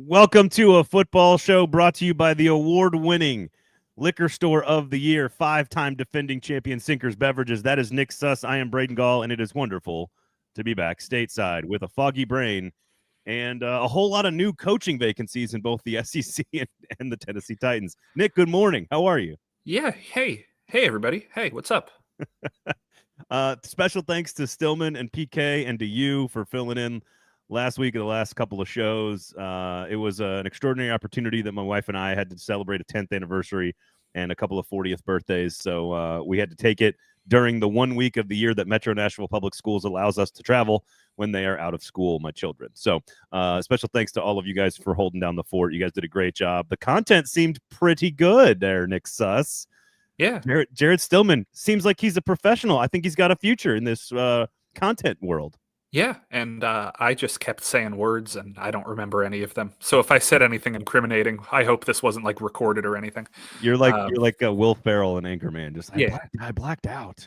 Welcome to a football show brought to you by the award-winning liquor store of the year, 5-time defending champion Sinkers Beverages. That is Nick Suss. I am Braden Gall, and it is wonderful to be back stateside with a foggy brain and a whole lot of new coaching vacancies in both the SEC and the Tennessee Titans. Nick, good morning. How are you? Yeah. Hey, everybody. Hey, what's up? Special thanks to Stillman and PK and to you for filling in last week of the last couple of shows. It was an extraordinary opportunity that my wife and I had to celebrate a 10th anniversary and a couple of 40th birthdays. So we had to take it during the 1 week of the year that Metro Nashville Public Schools allows us to travel when they are out of school, my children. So special thanks to all of you guys for holding down the fort. You guys did a great job. The content seemed pretty good there, Nick Suss. Yeah. Jared Stillman seems like he's a professional. I think he's got a future in this content world. Yeah, and I just kept saying words, and I don't remember any of them. So if I said anything incriminating, I hope this wasn't like recorded or anything. You're like Will Ferrell and Anchorman. Just I blacked out.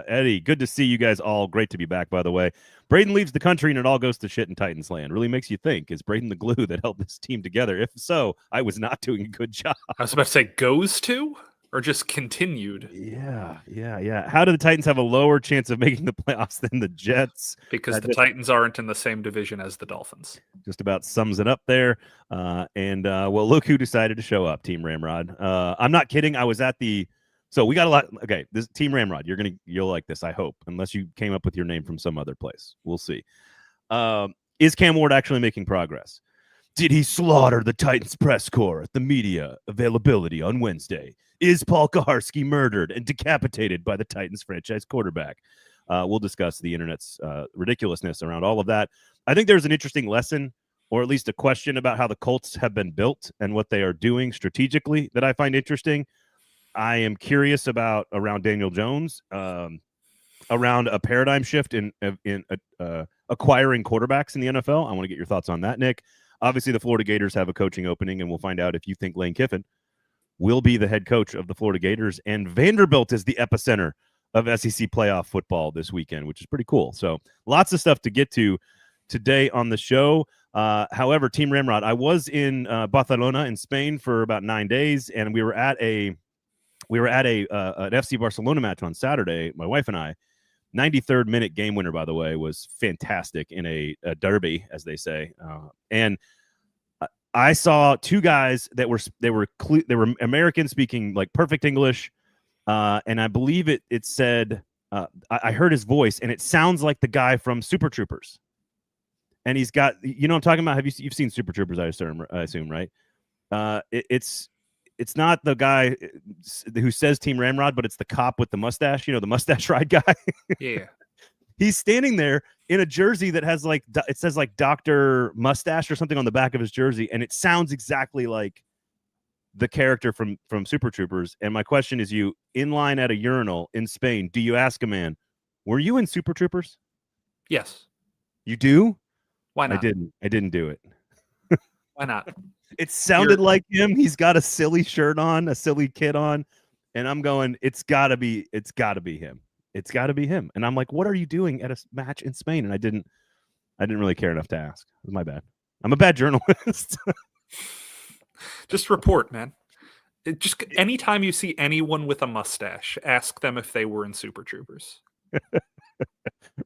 Eddie, good to see you guys all. Great to be back, by the way. Braden leaves the country and it all goes to shit in Titans land. Really makes you think, is Braden the glue that held this team together? If so, I was not doing a good job. I was about to say goes to or just continued. Yeah. How do the Titans have a lower chance of making the playoffs than the Jets? Because the Titans aren't in the same division as the Dolphins. Just about sums it up there. Well, look who decided to show up, Team Ramrod. I'm not kidding. I was at the – so we got a lot – okay, this Team Ramrod, you'll like this, I hope, unless you came up with your name from some other place. We'll see. Is Cam Ward actually making progress? Did he slaughter the Titans press corps at the media availability on Wednesday? Is Paul Kaharski murdered and decapitated by the Titans franchise quarterback? We'll discuss the internet's ridiculousness around all of that. I think there's an interesting lesson, or at least a question about how the Colts have been built and what they are doing strategically that I find interesting. I am curious about around Daniel Jones, around a paradigm shift in acquiring quarterbacks in the NFL. I want to get your thoughts on that, Nick. Obviously, the Florida Gators have a coaching opening, and we'll find out if you think Lane Kiffin will be the head coach of the Florida Gators. And Vanderbilt is the epicenter of SEC playoff football this weekend, which is pretty cool. So lots of stuff to get to today on the show. However, Team Ramrod, I was in Barcelona in Spain for about 9 days, and we were at an FC Barcelona match on Saturday, my wife and I. 93rd minute game winner, by the way, was fantastic in a derby, as they say. And I saw two guys that were American, speaking like perfect English, and I believe it said I heard his voice, and it sounds like the guy from Super Troopers. And he's got, you know what I'm talking about? You've seen Super Troopers? I assume, right? It's not the guy who says Team Ramrod, but it's the cop with the mustache. You know, the mustache ride guy. Yeah. He's standing there in a jersey that has it says like Dr. Mustache or something on the back of his jersey. And it sounds exactly like the character from Super Troopers. And my question is, you in line at a urinal in Spain, do you ask a man, were you in Super Troopers? Yes. You do? Why not? I didn't do it. Why not? It sounded like him. He's got a silly shirt on, a silly kit on, and I'm going, it's gotta be him. It's gotta be him. And I'm like, what are you doing at a match in Spain? And I didn't really care enough to ask. It was my bad. I'm a bad journalist. Just report, man. Just anytime you see anyone with a mustache, ask them if they were in Super Troopers.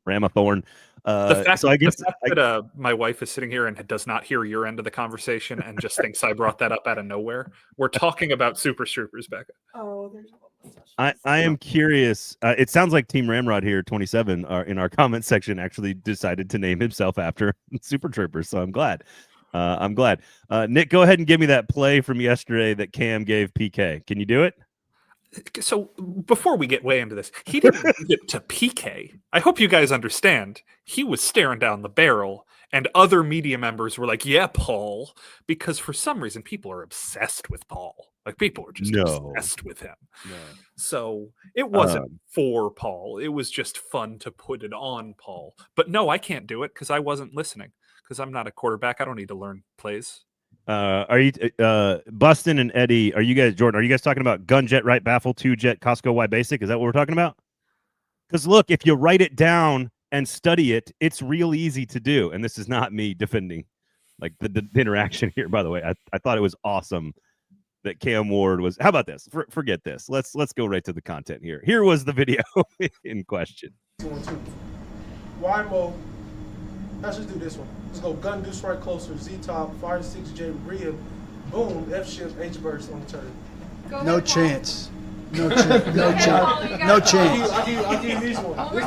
Ramathorn. The fact that my wife is sitting here and does not hear your end of the conversation and just thinks I brought that up out of nowhere. We're talking about Super Troopers, Becca. Oh, there's a mustache. I am curious. It sounds like Team Ramrod here, 27, in our comment section, actually decided to name himself after Super Troopers. So I'm glad. Nick, go ahead and give me that play from yesterday that Cam gave PK. Can you do it? So before we get way into this, he didn't give it to PK. I hope you guys understand. He was staring down the barrel, and other media members were like, yeah, Paul, because for some reason people are obsessed with Paul. Like, people are just obsessed with him. No. So it wasn't for Paul. It was just fun to put it on Paul. But no, I can't do it because I wasn't listening, because I'm not a quarterback. I don't need to learn plays. Are you Bustin and Eddie? Jordan? Are you guys talking about gun jet right baffle 2 jet Costco Y basic? Is that what we're talking about? Because look, if you write it down and study it, it's real easy to do. And this is not me defending like the interaction here. By the way, I thought it was awesome that Cam Ward was. How about this? Forget this. Let's go right to the content here. Here was the video in question. 2-1-2. Wide mode. Let's just do this one. Let's go gun deuce right closer. Z top. Fire 6J. Rhea. Boom. F shift. H burst on the turn. No chance. No chance. No chance. No chance. I'll give you these one. This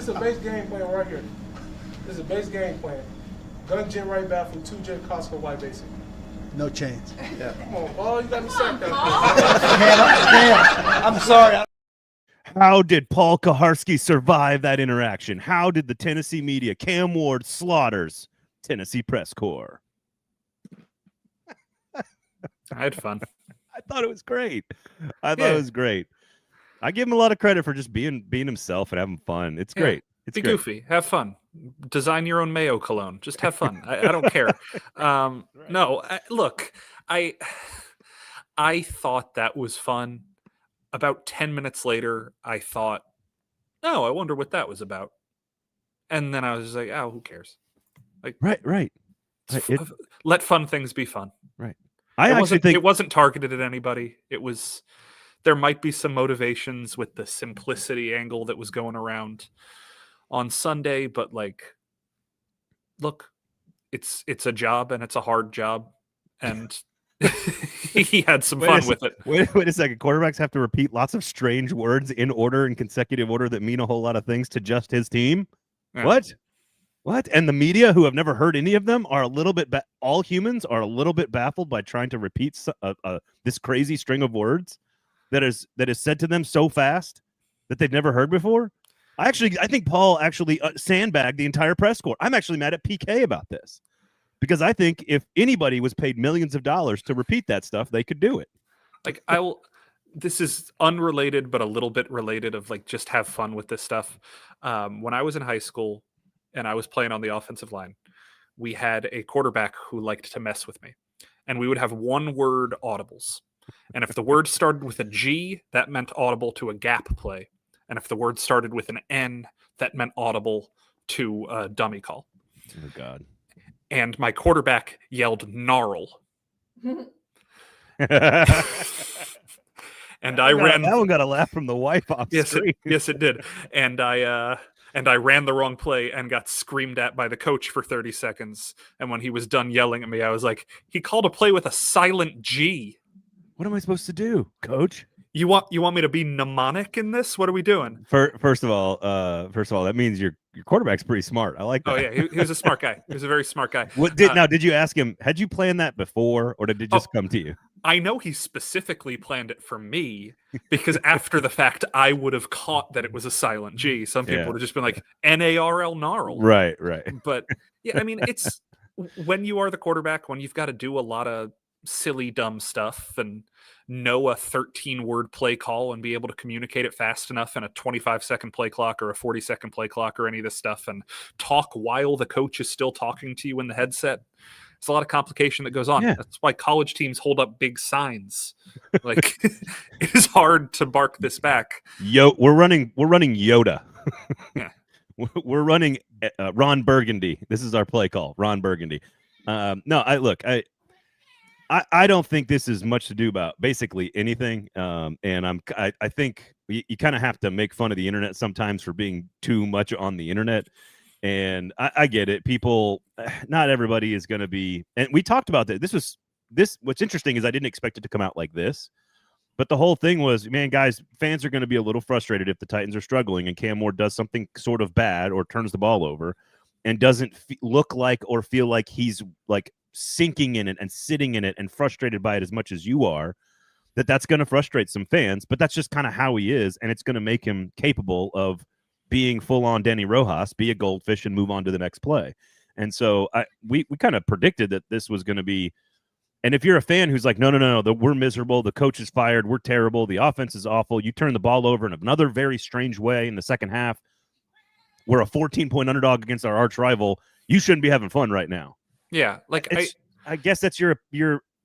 is a base game plan right here. This is a base game plan. Gun gen right baffle. 2 jet Costco white basic. No chance. Yeah. Come on, Paul. You got me sacked out. I'm sorry. How did Paul Kaharski survive that interaction? How did the Tennessee media, Cam Ward slaughters Tennessee press corps? I had fun. I thought it was great. I thought it was great. I give him a lot of credit for just being himself and having fun. It's great. It's Be great. goofy. Have fun. Design your own mayo cologne. Just have fun. I don't care. No, look, I thought that was fun. About 10 minutes later, I thought, oh, I wonder what that was about. And then I was just like, oh, who cares? Like, Right. Let fun things be fun. Right. I actually think it wasn't targeted at anybody. There might be some motivations with the simplicity angle that was going around on Sunday, but like, look, it's a job and it's a hard job, and he had some fun with it. Wait a second. Quarterbacks have to repeat lots of strange words in order, in consecutive order, that mean a whole lot of things to just his team. Yeah. What? And the media, who have never heard any of them, are a little bit. All humans are a little bit baffled by trying to repeat this crazy string of words that is said to them so fast that they've never heard before. I think Paul actually sandbagged the entire press corps. I'm actually mad at PK about this, because I think if anybody was paid millions of dollars to repeat that stuff, they could do it. Like, this is unrelated, but a little bit related, of like, just have fun with this stuff. When I was in high school and I was playing on the offensive line, we had a quarterback who liked to mess with me, and we would have one-word audibles. And if the word started with a G, that meant audible to a gap play. And if the word started with an N, that meant audible to a dummy call. Oh, God. And my quarterback yelled gnarl. And I ran. That one got a laugh from the wife off screen. Yes, it did. And I ran the wrong play and got screamed at by the coach for 30 seconds. And when he was done yelling at me, I was like, he called a play with a silent G. What am I supposed to do, coach? You want me to be mnemonic in this? What are we doing? First of all, that means your quarterback's pretty smart. I like that. Oh yeah, he was a smart guy. He was a very smart guy. Did you ask him? Had you planned that before, or did it just come to you? I know he specifically planned it for me, because after the fact, I would have caught that it was a silent G. Some people would have just been like NARL gnarl. Right. But yeah, I mean, it's when you are the quarterback, when you've got to do a lot of silly, dumb stuff and know a 13-word play call and be able to communicate it fast enough in a 25-second play clock or a 40-second play clock or any of this stuff, and talk while the coach is still talking to you in the headset. It's a lot of complication that goes on. Yeah. That's why college teams hold up big signs. Like, it is hard to bark this back. We're running Yoda. Yeah. We're running Ron Burgundy. This is our play call, Ron Burgundy. I don't think this is much to do about basically anything. And I think you kind of have to make fun of the internet sometimes for being too much on the internet. And I get it. People, not everybody is going to be, and we talked about that. What's interesting is I didn't expect it to come out like this, but the whole thing was, man, guys, fans are going to be a little frustrated if the Titans are struggling and Cam Ward does something sort of bad or turns the ball over and doesn't look like or feel like he's like sinking in it and sitting in it and frustrated by it as much as you are. That's going to frustrate some fans, but that's just kind of how he is, and it's going to make him capable of being full-on Danny Rojas, be a goldfish, and move on to the next play. And so we kind of predicted that this was going to be, and if you're a fan who's like, no, we're miserable, the coach is fired, we're terrible, the offense is awful, you turn the ball over in another very strange way in the second half, we're a 14-point underdog against our arch rival, you shouldn't be having fun right now. Yeah, like I guess that's your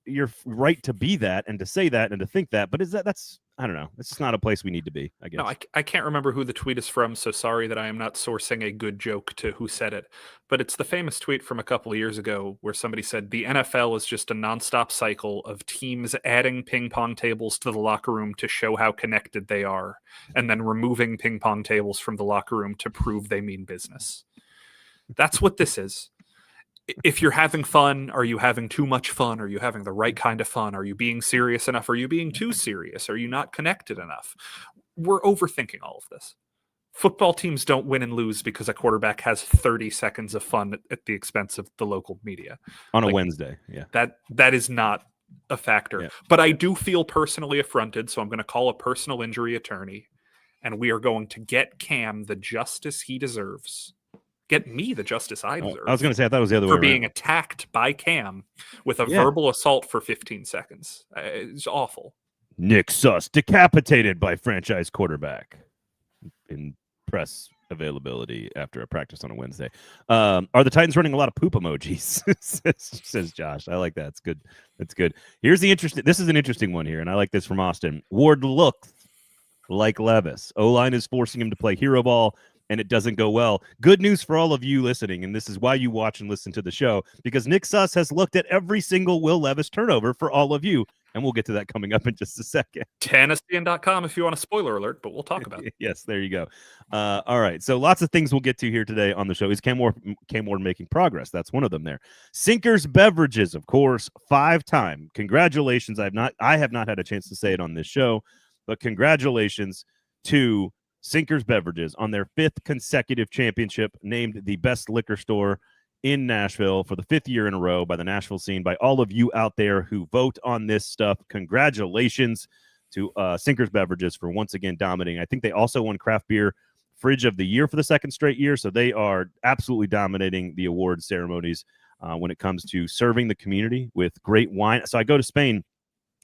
you're right to be that and to say that and to think that, but that's I don't know. It's just not a place we need to be, I guess. No, I can't remember who the tweet is from, so sorry that I am not sourcing a good joke to who said it. But it's the famous tweet from a couple of years ago where somebody said the NFL is just a nonstop cycle of teams adding ping pong tables to the locker room to show how connected they are, and then removing ping pong tables from the locker room to prove they mean business. That's what this is. If you're having fun, are you having too much fun? Are you having the right kind of fun? Are you being serious enough? Are you being too serious? Are you not connected enough? We're overthinking all of this. Football teams don't win and lose because a quarterback has 30 seconds of fun at the expense of the local media. On a Wednesday, yeah. That is not a factor. Yeah. But I do feel personally affronted, so I'm going to call a personal injury attorney, and we are going to get Cam the justice he deserves. Get me the justice I deserve. I was going to say, I thought it was the other way for around. being attacked by Cam with a verbal assault for 15 seconds. It's awful. Nick Suss decapitated by franchise quarterback in press availability after a practice on a Wednesday. Are the Titans running a lot of poop emojis? says Josh. I like that. It's good. That's good. Here's the interesting. This is an interesting one here, and I like this from Austin. Ward looks like Levis. O-line is forcing him to play hero ball, and it doesn't go well. Good news for all of you listening, and this is why you watch and listen to the show, because Nick Suss has looked at every single Will Levis turnover for all of you, and we'll get to that coming up in just a second. Tennessean.com if you want a spoiler alert, but we'll talk about it. Yes, there you go. All right, so lots of things we'll get to here today on the show. Is Cam Ward making progress? That's one of them there. Sinkers Beverages, of course, 5-time. Congratulations. I have not had a chance to say it on this show, but congratulations to Sinkers Beverages on their 5th consecutive championship, named the best liquor store in Nashville for the 5th year in a row by the Nashville scene, by all of you out there who vote on this stuff. Congratulations to Sinkers Beverages for once again dominating. I think they also won Craft Beer Fridge of the Year for the 2nd straight year, so they are absolutely dominating the award ceremonies when it comes to serving the community with great wine. So I go to Spain,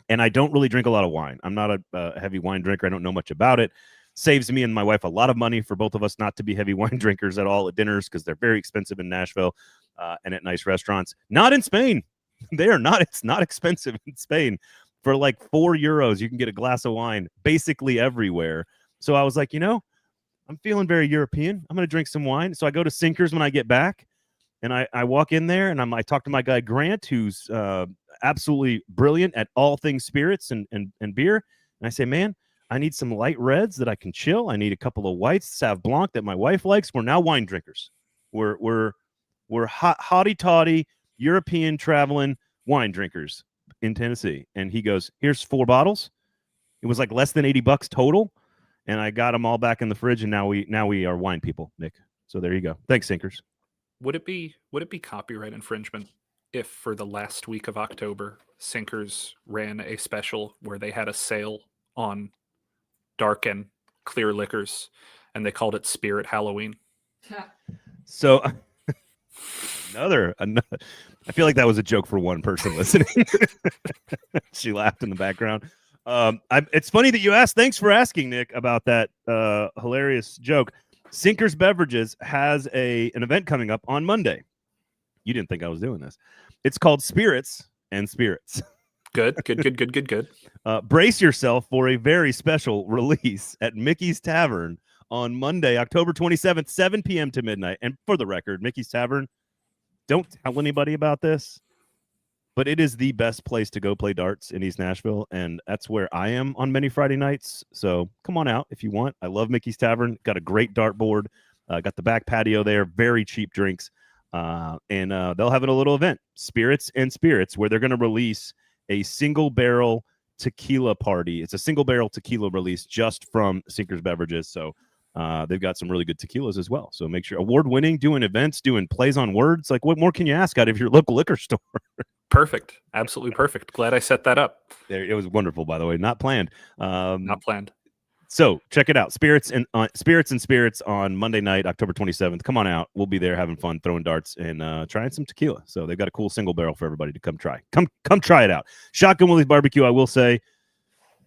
and I don't really drink a lot of wine. I'm not a heavy wine drinker. I don't know much about it. Saves me and my wife a lot of money for both of us not to be heavy wine drinkers at all at dinners, because they're very expensive in Nashville and at nice restaurants. Not in Spain. They are not. It's not expensive in Spain. For like €4, you can get a glass of wine basically everywhere. So I was like, I'm feeling very European. I'm going to drink some wine. So I go to Sinkers when I get back, and I walk in there, and I talk to my guy Grant, who's absolutely brilliant at all things spirits and beer. And I say, man, I need some light reds that I can chill. I need a couple of whites, Sauv Blanc that my wife likes. We're now wine drinkers. We're hotty toddy European traveling wine drinkers in Tennessee. And he goes, here's 4 bottles. It was like less than $80 total, and I got them all back in the fridge. And now we are wine people, Nick. So there you go. Thanks, Sinkers. Would it be copyright infringement if for the last week of October, Sinkers ran a special where they had a sale on dark and clear liquors, and they called it Spirit Halloween? So another I feel like that was a joke for one person listening. She laughed in the background. It's funny that you asked. Thanks for asking, Nick, about that hilarious joke. Sinkers Beverages has an event coming up on Monday. You didn't think I was doing this. It's called Spirits and Spirits. Good. Brace yourself for a very special release at Mickey's Tavern on Monday, October 27th, 7 p.m. to midnight. And for the record, Mickey's Tavern, don't tell anybody about this, but it is the best place to go play darts in East Nashville, and that's where I am on many Friday nights. So come on out if you want. I love Mickey's Tavern. Got a great dart board. Got the back patio there. Very cheap drinks. And they'll have a little event, Spirits and Spirits, where they're going to release a single barrel tequila party. It's a single barrel tequila release just from Sinkers Beverages. So they've got some really good tequilas as well. So make sure, award-winning, doing events, doing plays on words. Like, what more can you ask out of your local liquor store? Perfect. Absolutely perfect. Glad I set that up. There, it was wonderful, by the way. Not planned. Not planned. So check it out. Spirits and Spirits on Monday night, October 27th. Come on out. We'll be there having fun, throwing darts and trying some tequila. So they've got a cool single barrel for everybody to come try. Come try it out. Shotgun Willie's Barbecue, I will say,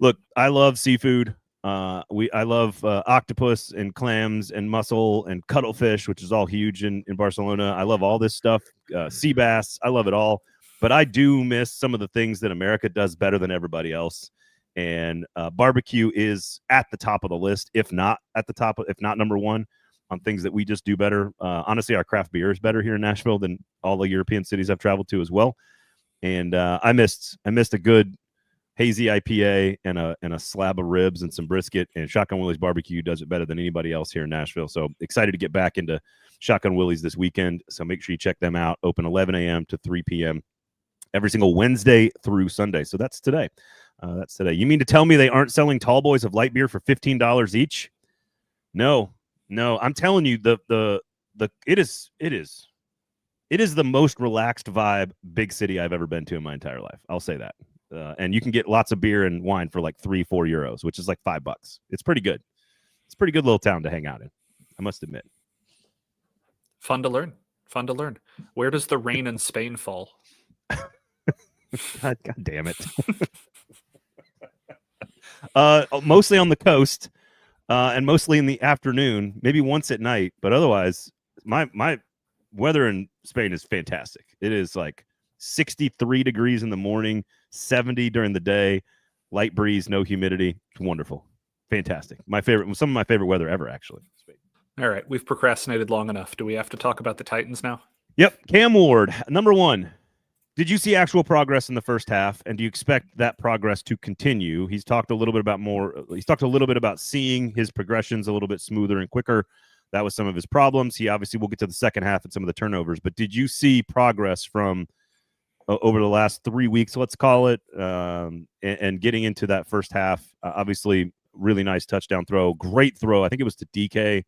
look, I love seafood. I love octopus and clams and mussel and cuttlefish, which is all huge in Barcelona. I love all this stuff. Sea bass. I love it all. but I do miss some of the things that America does better than everybody else. And barbecue is at the top of the list, if not at the top, if not number one on things that we just do better. Honestly, our craft beer is better here in Nashville than all the European cities I've traveled to as well. And I missed a good hazy IPA and a slab of ribs and some brisket, and Shotgun Willie's Barbecue does it better than anybody else here in Nashville. So excited to get back into Shotgun Willie's this weekend. So make sure you check them out. Open 11 a.m. to 3 p.m. every single Wednesday through Sunday. So that's today. That's today. You mean to tell me they aren't selling tall boys of light beer for $15 each? No. I'm telling you, it is the most relaxed vibe big city I've ever been to in my entire life. I'll say that. And you can get lots of beer and wine for like €3-4, which is like $5. It's pretty good. It's a pretty good little town to hang out in, I must admit. Fun to learn. Where does the rain in Spain fall? God damn it. Mostly on the coast, and mostly in the afternoon, maybe once at night. But otherwise, my weather in Spain is fantastic. It is like 63 degrees in the morning, 70 during the day, light breeze, no humidity. It's wonderful. Fantastic. Some of my favorite weather ever, actually. All right, we've procrastinated long enough. Do we have to talk about the Titans now? Yep. Cam Ward, number one. Did you see actual progress in the first half, and do you expect that progress to continue? He's talked a little bit about seeing his progressions a little bit smoother and quicker. That was some of his problems. He obviously will get to the second half and some of the turnovers, but did you see progress from over the last 3 weeks, let's call it, and getting into that first half? Obviously, really nice touchdown throw. Great throw. I think it was to DK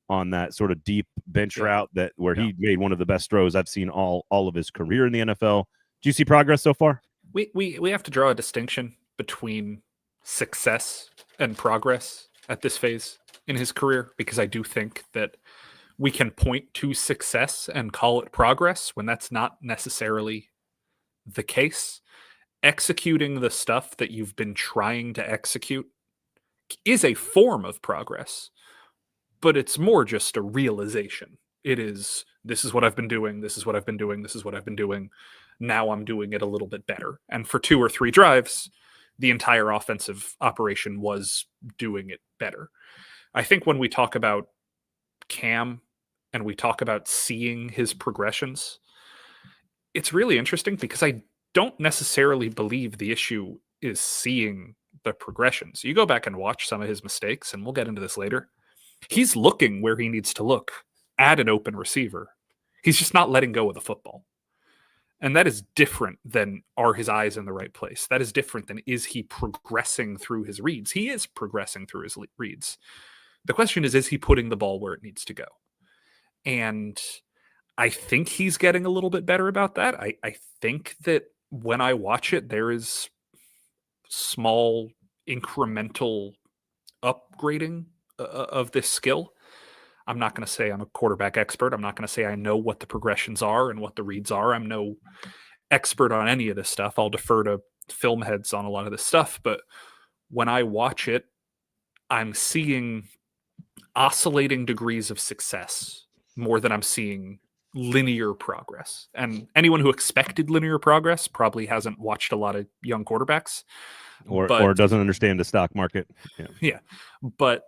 on that sort of deep bench route where he made one of the best throws I've seen all of his career in the NFL. Do you see progress so far? We have to draw a distinction between success and progress at this phase in his career, because I do think that we can point to success and call it progress when that's not necessarily the case. Executing the stuff that you've been trying to execute is a form of progress, but it's more just a realization. It is, this is what I've been doing, this is what I've been doing, this is what I've been doing. Now I'm doing it a little bit better. And for 2 or 3 drives, the entire offensive operation was doing it better. I think when we talk about Cam and we talk about seeing his progressions, it's really interesting because I don't necessarily believe the issue is seeing the progressions. You go back and watch some of his mistakes, and we'll get into this later. He's looking where he needs to look at an open receiver. He's just not letting go of the football. And that is different than, are his eyes in the right place? That is different than, is he progressing through his reads? He is progressing through his reads. The question is he putting the ball where it needs to go? And I think he's getting a little bit better about that. I think that when I watch it, there is small incremental upgrading of this skill. I'm not going to say I'm a quarterback expert. I'm not going to say I know what the progressions are and what the reads are. I'm no expert on any of this stuff. I'll defer to film heads on a lot of this stuff. But when I watch it, I'm seeing oscillating degrees of success more than I'm seeing linear progress. And anyone who expected linear progress probably hasn't watched a lot of young quarterbacks. Or doesn't understand the stock market. Yeah. But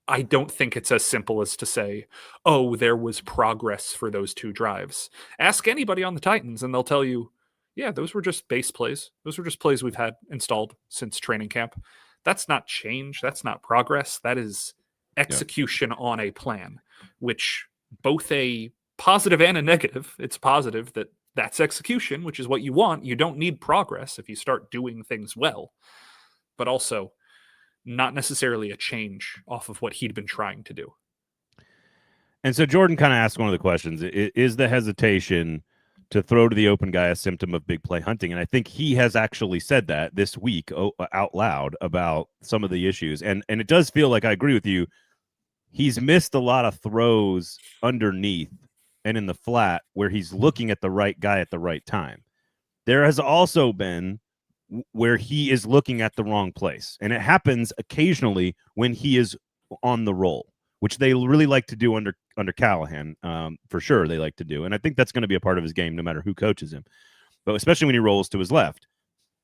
I don't think it's as simple as to say, oh, there was progress for those 2 drives. Ask anybody on the Titans and they'll tell you, yeah, those were just base plays. Those were just plays we've had installed since training camp. That's not change. That's not progress. That is execution on a plan, which both a positive and a negative. It's positive that that's execution, which is what you want. You don't need progress if you start doing things well, but also not necessarily a change off of what he'd been trying to do. And so Jordan kind of asked one of the questions, is the hesitation to throw to the open guy a symptom of big play hunting? And I think he has actually said that this week out loud about some of the issues. And it does feel like, I agree with you, he's missed a lot of throws underneath and in the flat where he's looking at the right guy at the right time. There has also been where he is looking at the wrong place. And it happens occasionally when he is on the roll, which they really like to do under Callahan. For sure, they like to do. And I think that's going to be a part of his game no matter who coaches him. but especially when he rolls to his left.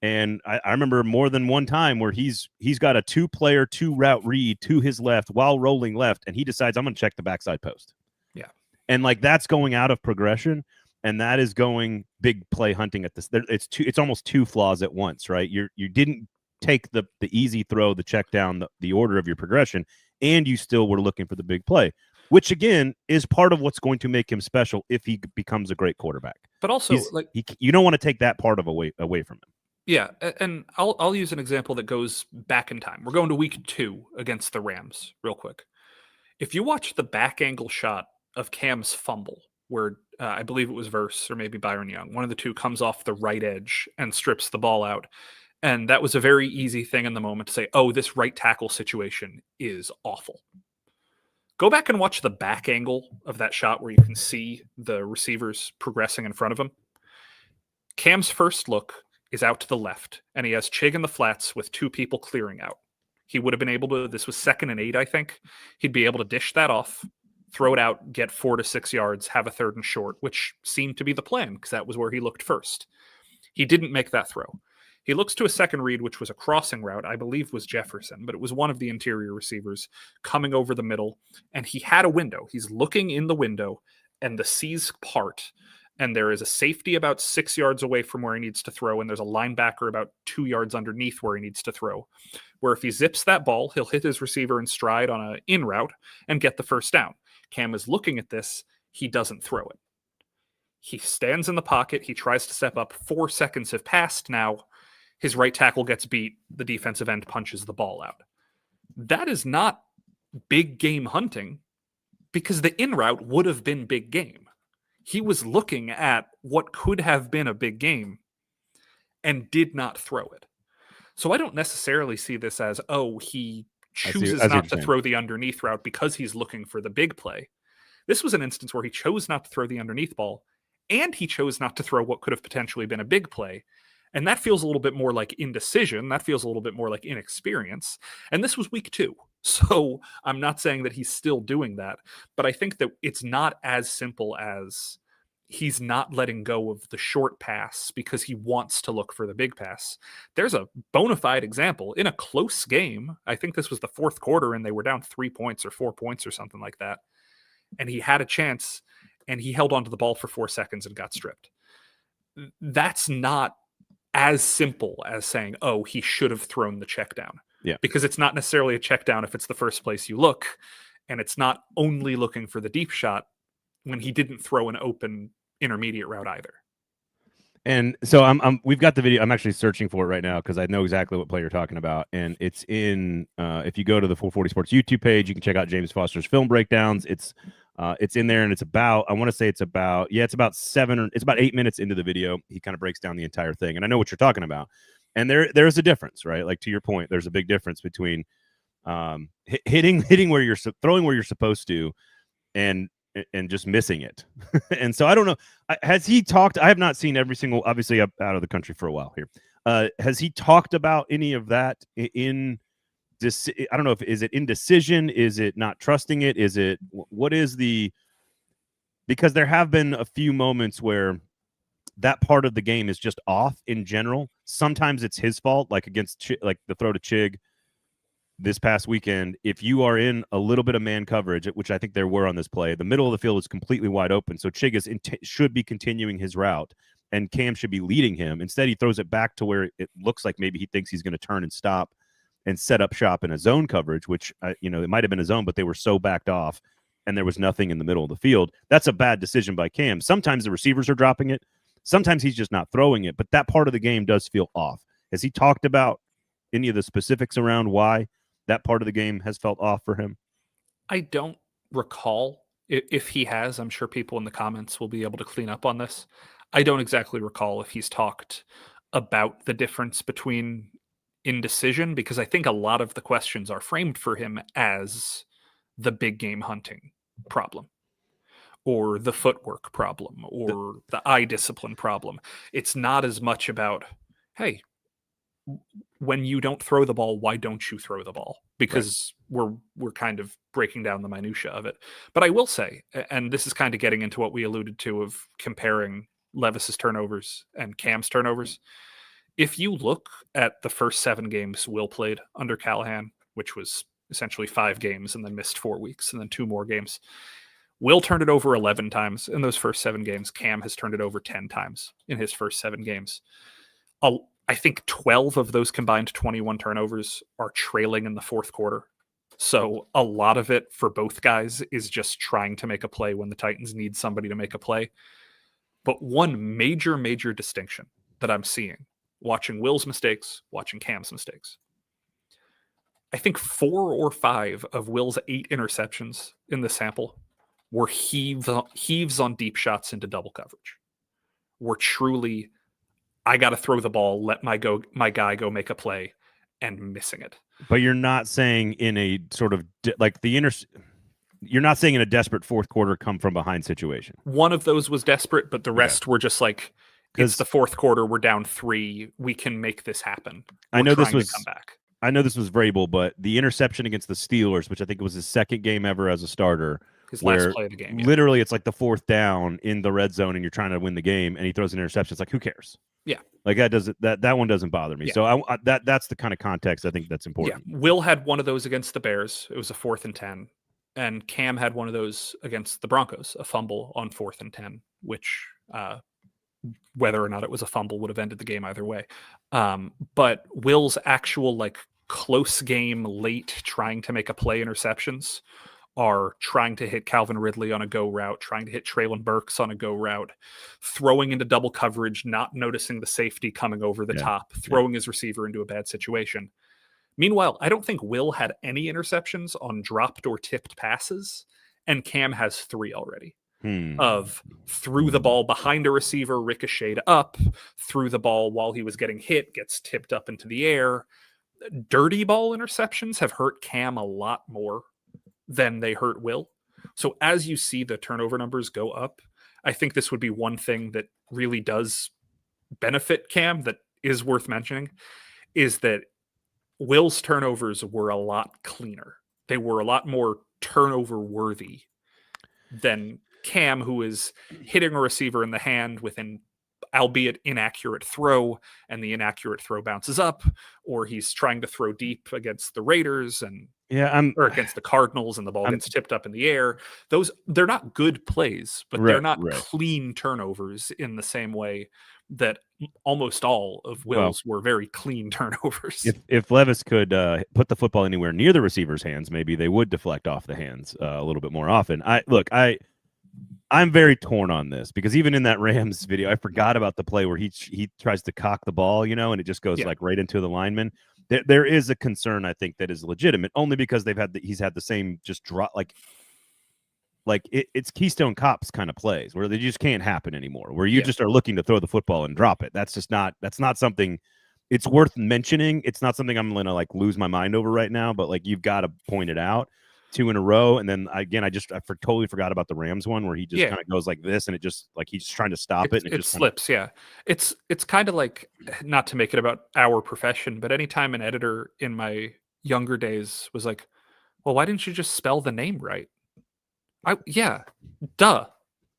And I remember more than one time where he's got a 2-player, 2-route read to his left while rolling left, and he decides, I'm going to check the backside post. Yeah. And like that's going out of progression, and that is going big play hunting at this. It's almost 2 flaws at once, right? You didn't take the easy throw, the check down, the order of your progression, and you still were looking for the big play, which again is part of what's going to make him special if he becomes a great quarterback. But also, you don't want to take that part of away from him. Yeah, and I'll use an example that goes back in time. We're going to week 2 against the Rams real quick. If you watch the back angle shot of Cam's fumble, where I believe it was Verse or maybe Byron Young, one of the two comes off the right edge and strips the ball out. And that was a very easy thing in the moment to say, oh, this right tackle situation is awful. Go back and watch the back angle of that shot where you can see the receivers progressing in front of him. Cam's first look is out to the left, and he has Chig in the flats with 2 people clearing out. He would have been able to, this was 2nd and 8, I think. He'd be able to dish that off, throw it out, get 4 to 6 yards, have a 3rd and short, which seemed to be the plan because that was where he looked first. He didn't make that throw. He looks to a second read, which was a crossing route, I believe was Jefferson, but it was one of the interior receivers coming over the middle, and he had a window. He's looking in the window, and the C's part, and there is a safety about 6 yards away from where he needs to throw, and there's a linebacker about 2 yards underneath where he needs to throw, where if he zips that ball, he'll hit his receiver in stride on an in route and get the first down. Cam is looking at this. He doesn't throw it. He stands in the pocket. He tries to step up. 4 seconds have passed now. His right tackle gets beat. The defensive end punches the ball out. That is not big game hunting because the in route would have been big game. He was looking at what could have been a big game and did not throw it. So I don't necessarily see this as, oh, he chooses not to throw the underneath route because he's looking for the big play. This was an instance where he chose not to throw the underneath ball, and he chose not to throw what could have potentially been a big play. And that feels a little bit more like indecision. That feels a little bit more like inexperience. And this was week 2. So I'm not saying that he's still doing that, but I think that it's not as simple as he's not letting go of the short pass because he wants to look for the big pass. There's a bona fide example in a close game. I think this was the 4th quarter and they were down 3 points or 4 points or something like that. And he had a chance and he held onto the ball for 4 seconds and got stripped. That's not as simple as saying, oh, he should have thrown the check down. Yeah. Because it's not necessarily a check down if it's the first place you look, and it's not only looking for the deep shot when he didn't throw an open intermediate route either. And so we've got the video. I'm actually searching for it right now because I know exactly what play you're talking about. And it's in, if you go to the 440 Sports YouTube page, you can check out James Foster's film breakdowns. It's in there, and it's about, I want to say it's about 8 minutes into the video. He kind of breaks down the entire thing. And I know what you're talking about. And there's a difference, right? Like to your point, there's a big difference between hitting where you're throwing where you're supposed to and just missing it. And so I don't know. Has he talked? I have not seen every single, obviously out of the country for a while here. Has he talked about any of that in this? I don't know is it indecision? Is it not trusting it? Is it, what is because there have been a few moments where that part of the game is just off in general. Sometimes it's his fault, like against like the throw to Chig this past weekend. If you are in a little bit of man coverage, which I think there were on this play, the middle of the field is completely wide open. So Chig should be continuing his route, and Cam should be leading him. Instead, he throws it back to where it looks like maybe he thinks he's going to turn and stop and set up shop in a zone coverage, which, it might have been a zone, but they were so backed off and there was nothing in the middle of the field. That's a bad decision by Cam. Sometimes the receivers are dropping it. Sometimes he's just not throwing it, but that part of the game does feel off. Has he talked about any of the specifics around why that part of the game has felt off for him? I don't recall. If he has, I'm sure people in the comments will be able to clean up on this. I don't exactly recall if he's talked about the difference between indecision, because I think a lot of the questions are framed for him as the big game hunting problem, or the footwork problem, or the eye discipline problem. It's not as much about, hey, when you don't throw the ball, why don't you throw the ball? Because we're kind of breaking down the minutia of it. But I will say, and this is kind of getting into what we alluded to of comparing Levis's turnovers and Cam's turnovers. If you look at the first 7 games Will played under Callahan, which was essentially 5 games and then missed 4 weeks and then 2 more games, Will turned it over 11 times in those first 7 games. Cam has turned it over 10 times in his first 7 games. I think 12 of those combined 21 turnovers are trailing in the fourth quarter. So a lot of it for both guys is just trying to make a play when the Titans need somebody to make a play. But one major, major distinction that I'm seeing, watching Will's mistakes, watching Cam's mistakes, I think 4 or 5 of Will's 8 interceptions in the sample were heaves on deep shots into double coverage. Were truly, I got to throw the ball, let my guy go make a play, and missing it. But you're not saying in a sort of you're not saying in a desperate fourth quarter come from behind situation. One of those was desperate, but the rest were just like, it's the fourth quarter, we're down 3, we can make this happen. I know this was come back. I know this was variable, but the interception against the Steelers, which I think was his second game ever as a starter, his last play of the game. Literally, it's like the fourth down in the red zone, and you're trying to win the game, and he throws an interception. It's like, who cares? Yeah, like that one doesn't bother me. Yeah. So that's the kind of context I think that's important. Yeah, Will had one of those against the Bears. It was a 4th and 10, and Cam had one of those against the Broncos, a fumble on 4th and 10, which whether or not it was a fumble would have ended the game either way. But Will's actual like close game late trying to make a play interceptions are trying to hit Calvin Ridley on a go route, trying to hit Traylon Burks on a go route, throwing into double coverage, not noticing the safety coming over the top, throwing his receiver into a bad situation. Meanwhile, I don't think Will had any interceptions on dropped or tipped passes, and Cam has 3 already. Of threw the ball behind a receiver, ricocheted up, threw the ball while he was getting hit, gets tipped up into the air. Dirty ball interceptions have hurt Cam a lot more than they hurt Will. So as you see the turnover numbers go up, I think this would be one thing that really does benefit Cam that is worth mentioning, is that Will's turnovers were a lot cleaner. They were a lot more turnover worthy than Cam, who is hitting a receiver in the hand with an albeit inaccurate throw, and the inaccurate throw bounces up, or he's trying to throw deep against the Raiders or against the Cardinals, and the ball gets tipped up in the air. They're not good plays, but they're not clean turnovers in the same way that almost all of Will's were very clean turnovers. If Levis could put the football anywhere near the receiver's hands, maybe they would deflect off the hands a little bit more often. I'm very torn on this, because even in that Rams video, I forgot about the play where he tries to cock the ball, and it just goes like right into the lineman. There is a concern, I think, that is legitimate, only because he's had the same just drop, it's Keystone Cops kind of plays where they just can't happen anymore, where you just are looking to throw the football and drop it. That's not something it's worth mentioning. It's not something I'm going to lose my mind over right now, but you've got to point it out. 2 in a row, and then again, I totally forgot about the Rams one where he just kind of goes like this, and it just he's trying to stop it, and it just slips. It's kind of like, not to make it about our profession, but anytime an editor in my younger days was like, "Well, why didn't you just spell the name right?" Duh.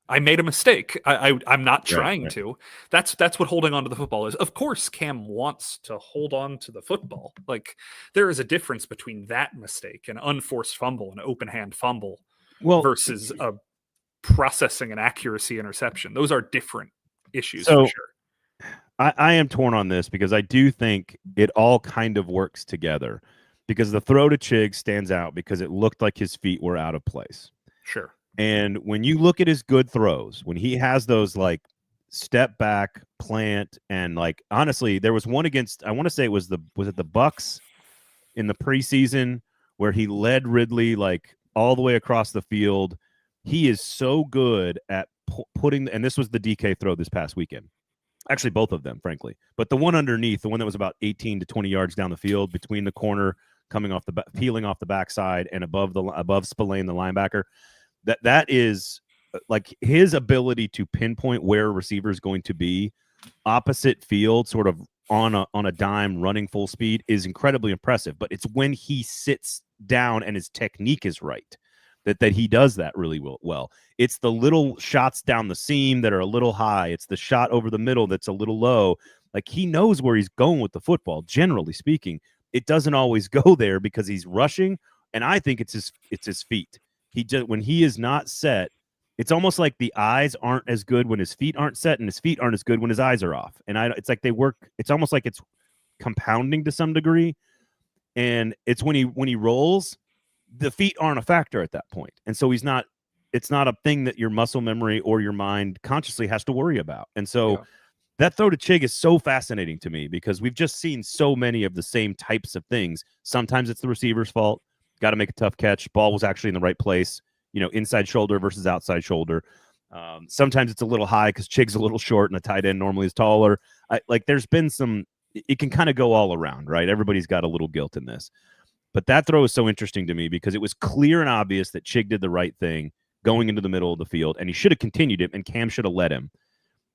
I made a mistake. I'm not trying to. That's what holding on to the football is. Of course, Cam wants to hold on to the football. There is a difference between that mistake, an unforced fumble, an open hand fumble, versus a processing and accuracy interception. Those are different issues for sure. I am torn on this, because I do think it all kind of works together, because the throw to Chig stands out because it looked like his feet were out of place. Sure. And when you look at his good throws, when he has those step back, plant, and honestly, there was one against, I want to say it was the Bucks in the preseason, where he led Ridley all the way across the field. He is so good at putting, and this was the DK throw this past weekend. Actually, both of them, frankly. But the one underneath, the one that was about 18 to 20 yards down the field between the corner coming off peeling off the backside and above Spillane, the linebacker. That is his ability to pinpoint where a receiver is going to be opposite field, sort of on a dime, running full speed, is incredibly impressive. But it's when he sits down and his technique is right that he does that really well. It's the little shots down the seam that are a little high. It's the shot over the middle that's a little low. Like, he knows where he's going with the football, generally speaking. It doesn't always go there because he's rushing, and I think it's his feet. When he is not set, it's almost like the eyes aren't as good when his feet aren't set, and his feet aren't as good when his eyes are off. And it's like they work. It's almost like it's compounding to some degree. And it's when he rolls, the feet aren't a factor at that point. And so it's not a thing that your muscle memory or your mind consciously has to worry about. And so that throw to Chig is so fascinating to me because we've just seen so many of the same types of things. Sometimes it's the receiver's fault. Got to make a tough catch. Ball was actually in the right place, inside shoulder versus outside shoulder. Sometimes it's a little high because Chig's a little short and the tight end normally is taller. There's been it can kind of go all around, right? Everybody's got a little guilt in this. But that throw is so interesting to me because it was clear and obvious that Chig did the right thing going into the middle of the field, and he should have continued it, and Cam should have let him.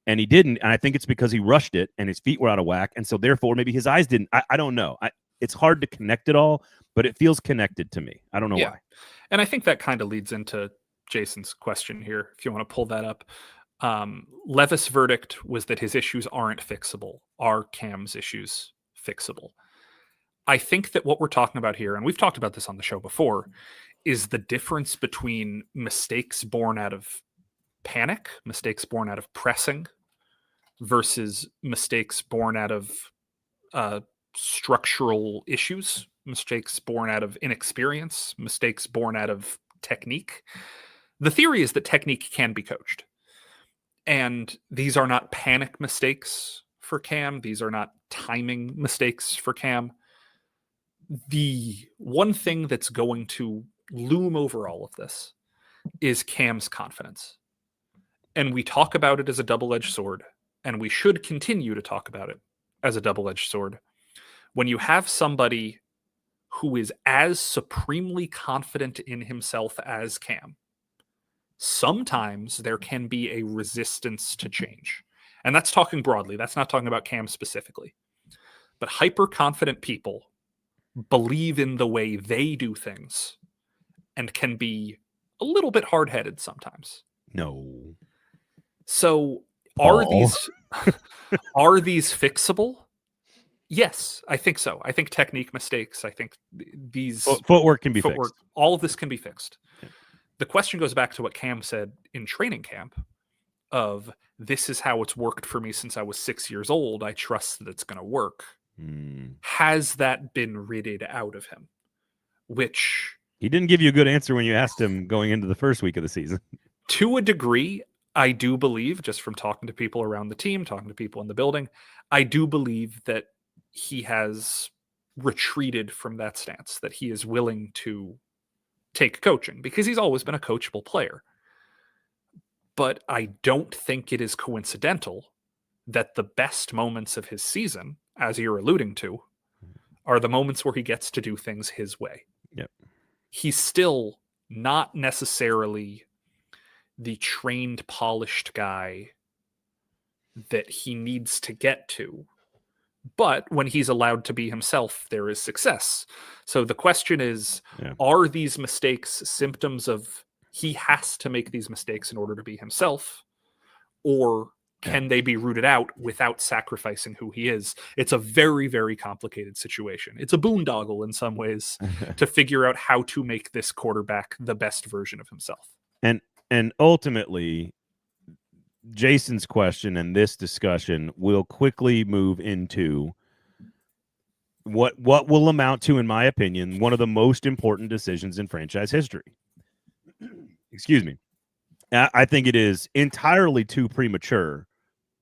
And he didn't, and I think it's because he rushed it, and his feet were out of whack, and so therefore maybe his eyes didn't. I don't know. It's hard to connect it all, but it feels connected to me. I don't know why. And I think that kind of leads into Jason's question here, if you want to pull that up. Levis' verdict was that his issues aren't fixable. Are Cam's issues fixable? I think that what we're talking about here, and we've talked about this on the show before, is the difference between mistakes born out of panic, mistakes born out of pressing, versus mistakes born out of structural issues, mistakes born out of inexperience, mistakes born out of technique. The theory is that technique can be coached. And these are not panic mistakes for Cam. These are not timing mistakes for Cam. The one thing that's going to loom over all of this is Cam's confidence. And we talk about it as a double-edged sword, and we should continue to talk about it as a double-edged sword. When you have somebody who is as supremely confident in himself as Cam, sometimes there can be a resistance to change. And that's talking broadly. That's not talking about Cam specifically. But hyper-confident people believe in the way they do things and can be a little bit hard-headed sometimes. No. So are these fixable? Yes, I think so. I think technique mistakes, I think these footwork can be fixed. All of this can be fixed. Yeah. The question goes back to what Cam said in training camp of, this is how it's worked for me since I was 6 years old. I trust that it's going to work. Has that been ridded out of him? Which he didn't give you a good answer when you asked him going into the first week of the season. To a degree, I do believe, just from talking to people around the team, talking to people in the building, I do believe that he has retreated from that stance, that he is willing to take coaching because he's always been a coachable player. But I don't think it is coincidental that the best moments of his season, as you're alluding to, are the moments where he gets to do things his way. Yep. He's still not necessarily the trained, polished guy that he needs to get to. But when he's allowed to be himself, there is success. So the question is, are these mistakes symptoms of he has to make these mistakes in order to be himself? Or can they be rooted out without sacrificing who he is? It's a very, very complicated situation. It's a boondoggle in some ways to figure out how to make this quarterback the best version of himself. And ultimately, Jason's question and this discussion will quickly move into what will amount to, in my opinion, one of the most important decisions in franchise history. Excuse me. I think it is entirely too premature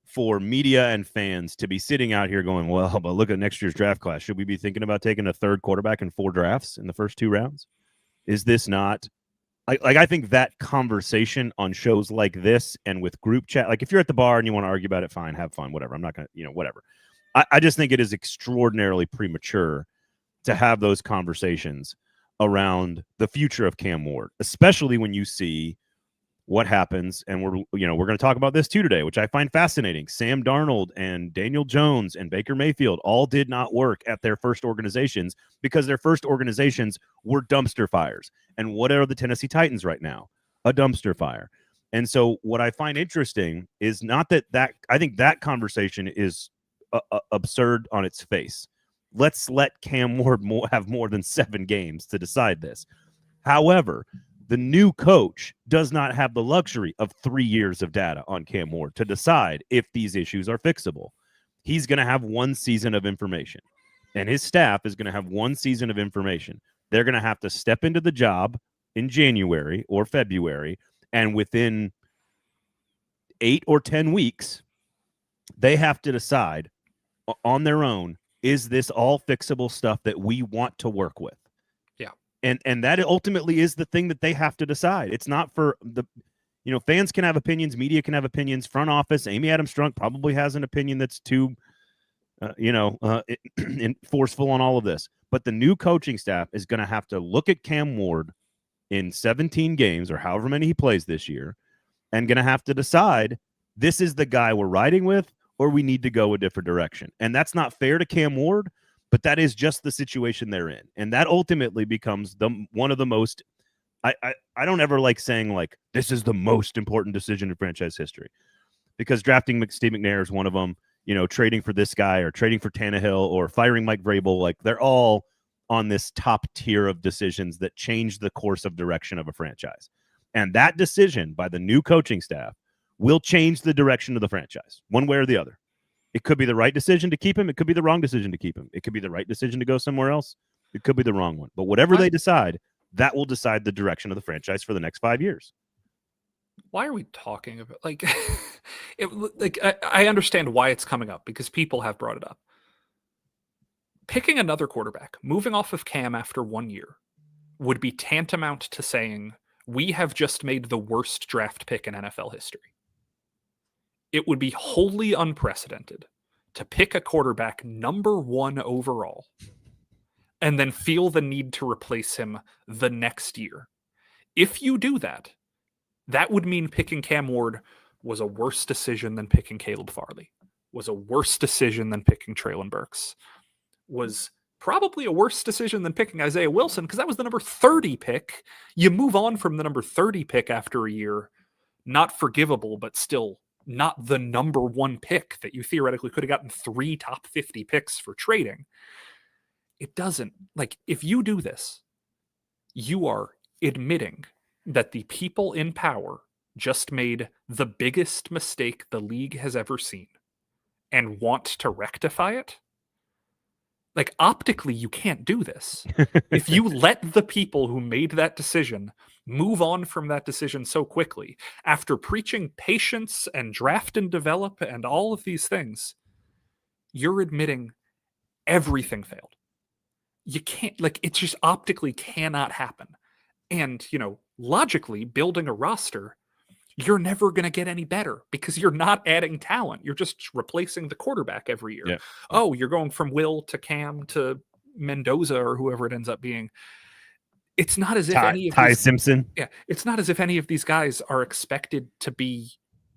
for media and fans to be sitting out here going, well, but look at next year's draft class. Should we be thinking about taking a third quarterback in 4 drafts in the first 2 rounds? Is this not... I think that conversation on shows like this and with group chat, like if you're at the bar and you want to argue about it, fine, have fun, whatever. I'm not going to, whatever. I just think it is extraordinarily premature to have those conversations around the future of Cam Ward, especially when you see what happens, and we're going to talk about this too today, which I find fascinating. Sam Darnold and Daniel Jones and Baker Mayfield all did not work at their first organizations because their first organizations were dumpster fires. And what are the Tennessee Titans right now? A dumpster fire. And so what I find interesting is not that I think that conversation is absurd on its face. Let's let Cam Ward have more than 7 games to decide this. However, the new coach does not have the luxury of 3 years of data on Cam Ward to decide if these issues are fixable. He's going to have 1 season of information, and his staff is going to have 1 season of information. They're going to have to step into the job in January or February, and within 8 or 10 weeks, they have to decide on their own, is this all fixable stuff that we want to work with? And that ultimately is the thing that they have to decide. It's not for the, fans can have opinions, media can have opinions, front office. Amy Adams Strunk probably has an opinion that's too, forceful on all of this. But the new coaching staff is going to have to look at Cam Ward in 17 games or however many he plays this year and going to have to decide, this is the guy we're riding with, or we need to go a different direction. And that's not fair to Cam Ward, but that is just the situation they're in. And that ultimately becomes one of the most, I don't ever like saying, like, this is the most important decision in franchise history, because drafting Steve McNair is one of them, trading for this guy or trading for Tannehill or firing Mike Vrabel. Like, they're all on this top tier of decisions that change the course of direction of a franchise. And that decision by the new coaching staff will change the direction of the franchise one way or the other. It could be the right decision to keep him. It could be the wrong decision to keep him. It could be the right decision to go somewhere else. It could be the wrong one. But whatever they decide, that will decide the direction of the franchise for the next 5 years. Why are we talking about, like, I understand why it's coming up, because people have brought it up. Picking another quarterback, moving off of Cam after 1 year, would be tantamount to saying, we have just made the worst draft pick in NFL history. It would be wholly unprecedented to pick a quarterback number 1 overall and then feel the need to replace him the next year. If you do that, that would mean picking Cam Ward was a worse decision than picking Caleb Farley, was a worse decision than picking Treylon Burks, was probably a worse decision than picking Isaiah Wilson, because that was the number 30 pick. You move on from the number 30 pick after a year, not forgivable, but still not the number 1 pick that you theoretically could have gotten 3 top 50 picks for trading. It doesn't, like, if you do this, you are admitting that the people in power just made the biggest mistake the league has ever seen and want to rectify it. Like, optically, you can't do this. If you let the people who made that decision move on from that decision so quickly, after preaching patience and draft and develop and all of these things, you're admitting everything failed. You can't, like, it just optically cannot happen. And, logically, building a roster, you're never going to get any better because you're not adding talent. You're just replacing the quarterback every year. Yeah. Oh, you're going from Will to Cam to Mendoza or whoever it ends up being. It's not as if Ty Simpson. Yeah, it's not as if any of these guys are expected to be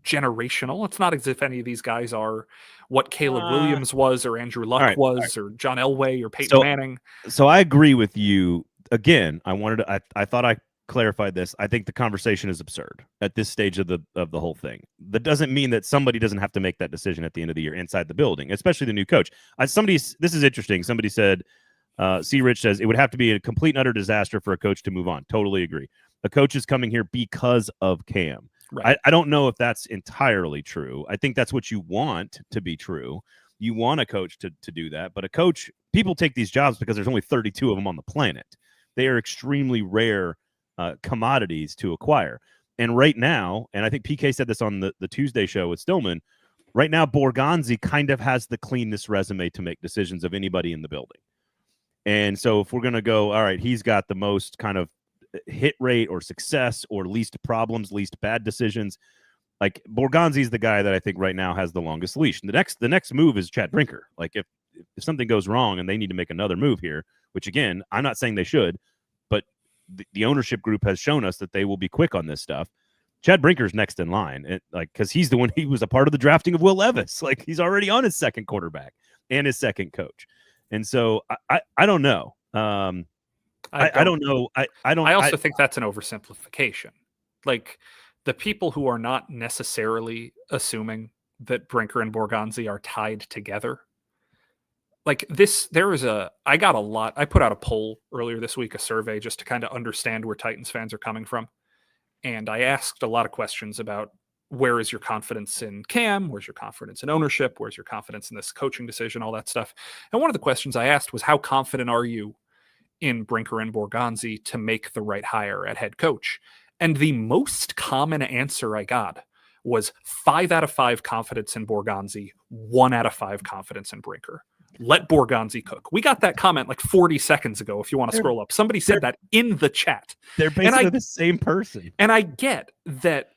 generational. It's not as if any of these guys are what Caleb Williams was, or Andrew Luck was, or John Elway, or Peyton Manning. So I agree with you. Again, I thought I clarified this. I think the conversation is absurd at this stage of the whole thing. That doesn't mean that somebody doesn't have to make that decision at the end of the year inside the building, especially the new coach. This is interesting. Somebody said, C. Rich says, it would have to be a complete and utter disaster for a coach to move on. Totally agree. A coach is coming here because of Cam. Right. I don't know if that's entirely true. I think that's what you want to be true. You want a coach to do that. But a coach, people take these jobs because there's only 32 of them on the planet. They are extremely rare commodities to acquire. And right now, and I think PK said this on the Tuesday show with Stillman, right now Borgonzi kind of has the cleanest resume to make decisions of anybody in the building. And so if we're going to go, all right, he's got the most kind of hit rate or success or least problems, least bad decisions, like Borgonzi's the guy that I think right now has the longest leash. And the next move is Chad Brinker. Like if something goes wrong and they need to make another move here, which again, I'm not saying they should, but the ownership group has shown us that they will be quick on this stuff. Chad Brinker's next in line, because he's the one. He was a part of the drafting of Will Levis. Like, he's already on his second quarterback and his second coach, and so I don't know. I don't know. I also think that's an oversimplification. Like, the people who are not necessarily assuming that Brinker and Borgonzi are tied together. Like this, I got a lot. I put out a poll earlier this week, a survey, just to kind of understand where Titans fans are coming from. And I asked a lot of questions about, where is your confidence in Cam? Where's your confidence in ownership? Where's your confidence in this coaching decision? All that stuff. And one of the questions I asked was, how confident are you in Brinker and Borgonzi to make the right hire at head coach? And the most common answer I got was 5 out of 5 confidence in Borgonzi, 1 out of 5 confidence in Brinker. Let Borgonzi cook. We got that comment like 40 seconds ago. If you want to scroll up, somebody said that in the chat. They're basically the same person. And I get that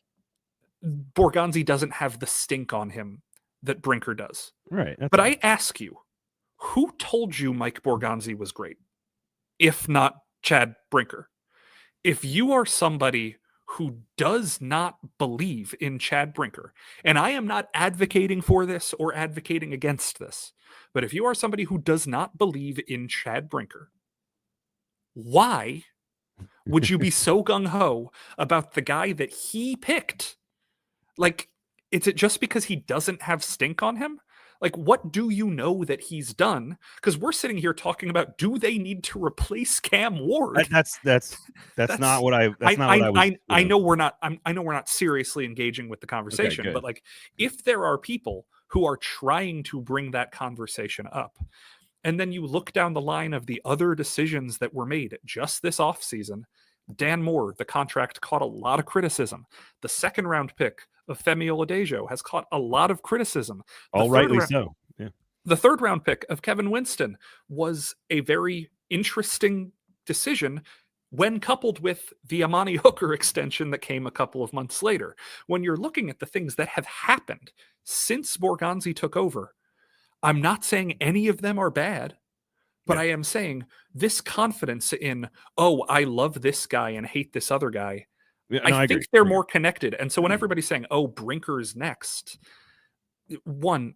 Borgonzi doesn't have the stink on him that Brinker does. Right. But I ask you, who told you Mike Borgonzi was great? If not Chad Brinker. If you are somebody who does not believe in Chad Brinker, and I am not advocating for this or advocating against this, but if you are somebody who does not believe in Chad Brinker, why would you be so gung-ho about the guy that he picked? Like, is it just because he doesn't have stink on him? Like, what do you know that he's done? Because we're sitting here talking about, do they need to replace Cam Ward? That's not what I. That's not what I was. I know we're not. I know we're not seriously engaging with the conversation, but like, if there are people who are trying to bring that conversation up, and then you look down the line of the other decisions that were made just this offseason, Dan Moore, the contract caught a lot of criticism. The second round pick of Femi Oladejo has caught a lot of criticism. All rightly so. Yeah. The third round pick of Kevin Winston was a very interesting decision when coupled with the Amani Hooker extension that came a couple of months later. When you're looking at the things that have happened since Borgonzi took over, I'm not saying any of them are bad, but I am saying this confidence in, I love this guy and hate this other guy. Yeah, no, I think they're more connected. And so when everybody's saying, Brinker's next, one,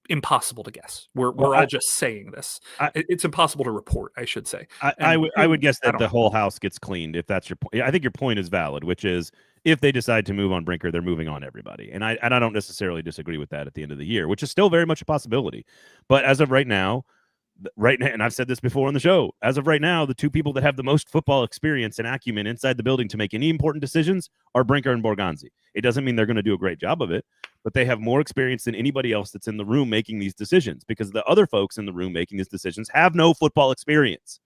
impossible to guess. We're all just saying this. It's impossible to report, I should say. I would guess that the whole house gets cleaned, if that's your point. I think your point is valid, which is, if they decide to move on Brinker, they're moving on everybody. And I don't necessarily disagree with that at the end of the year, which is still very much a possibility. But as of right now, and I've said this before on the show, as of right now, the two people that have the most football experience and acumen inside the building to make any important decisions are Brinker and Borgonzi. It doesn't mean they're going to do a great job of it, but they have more experience than anybody else that's in the room making these decisions, because the other folks in the room making these decisions have no football experience.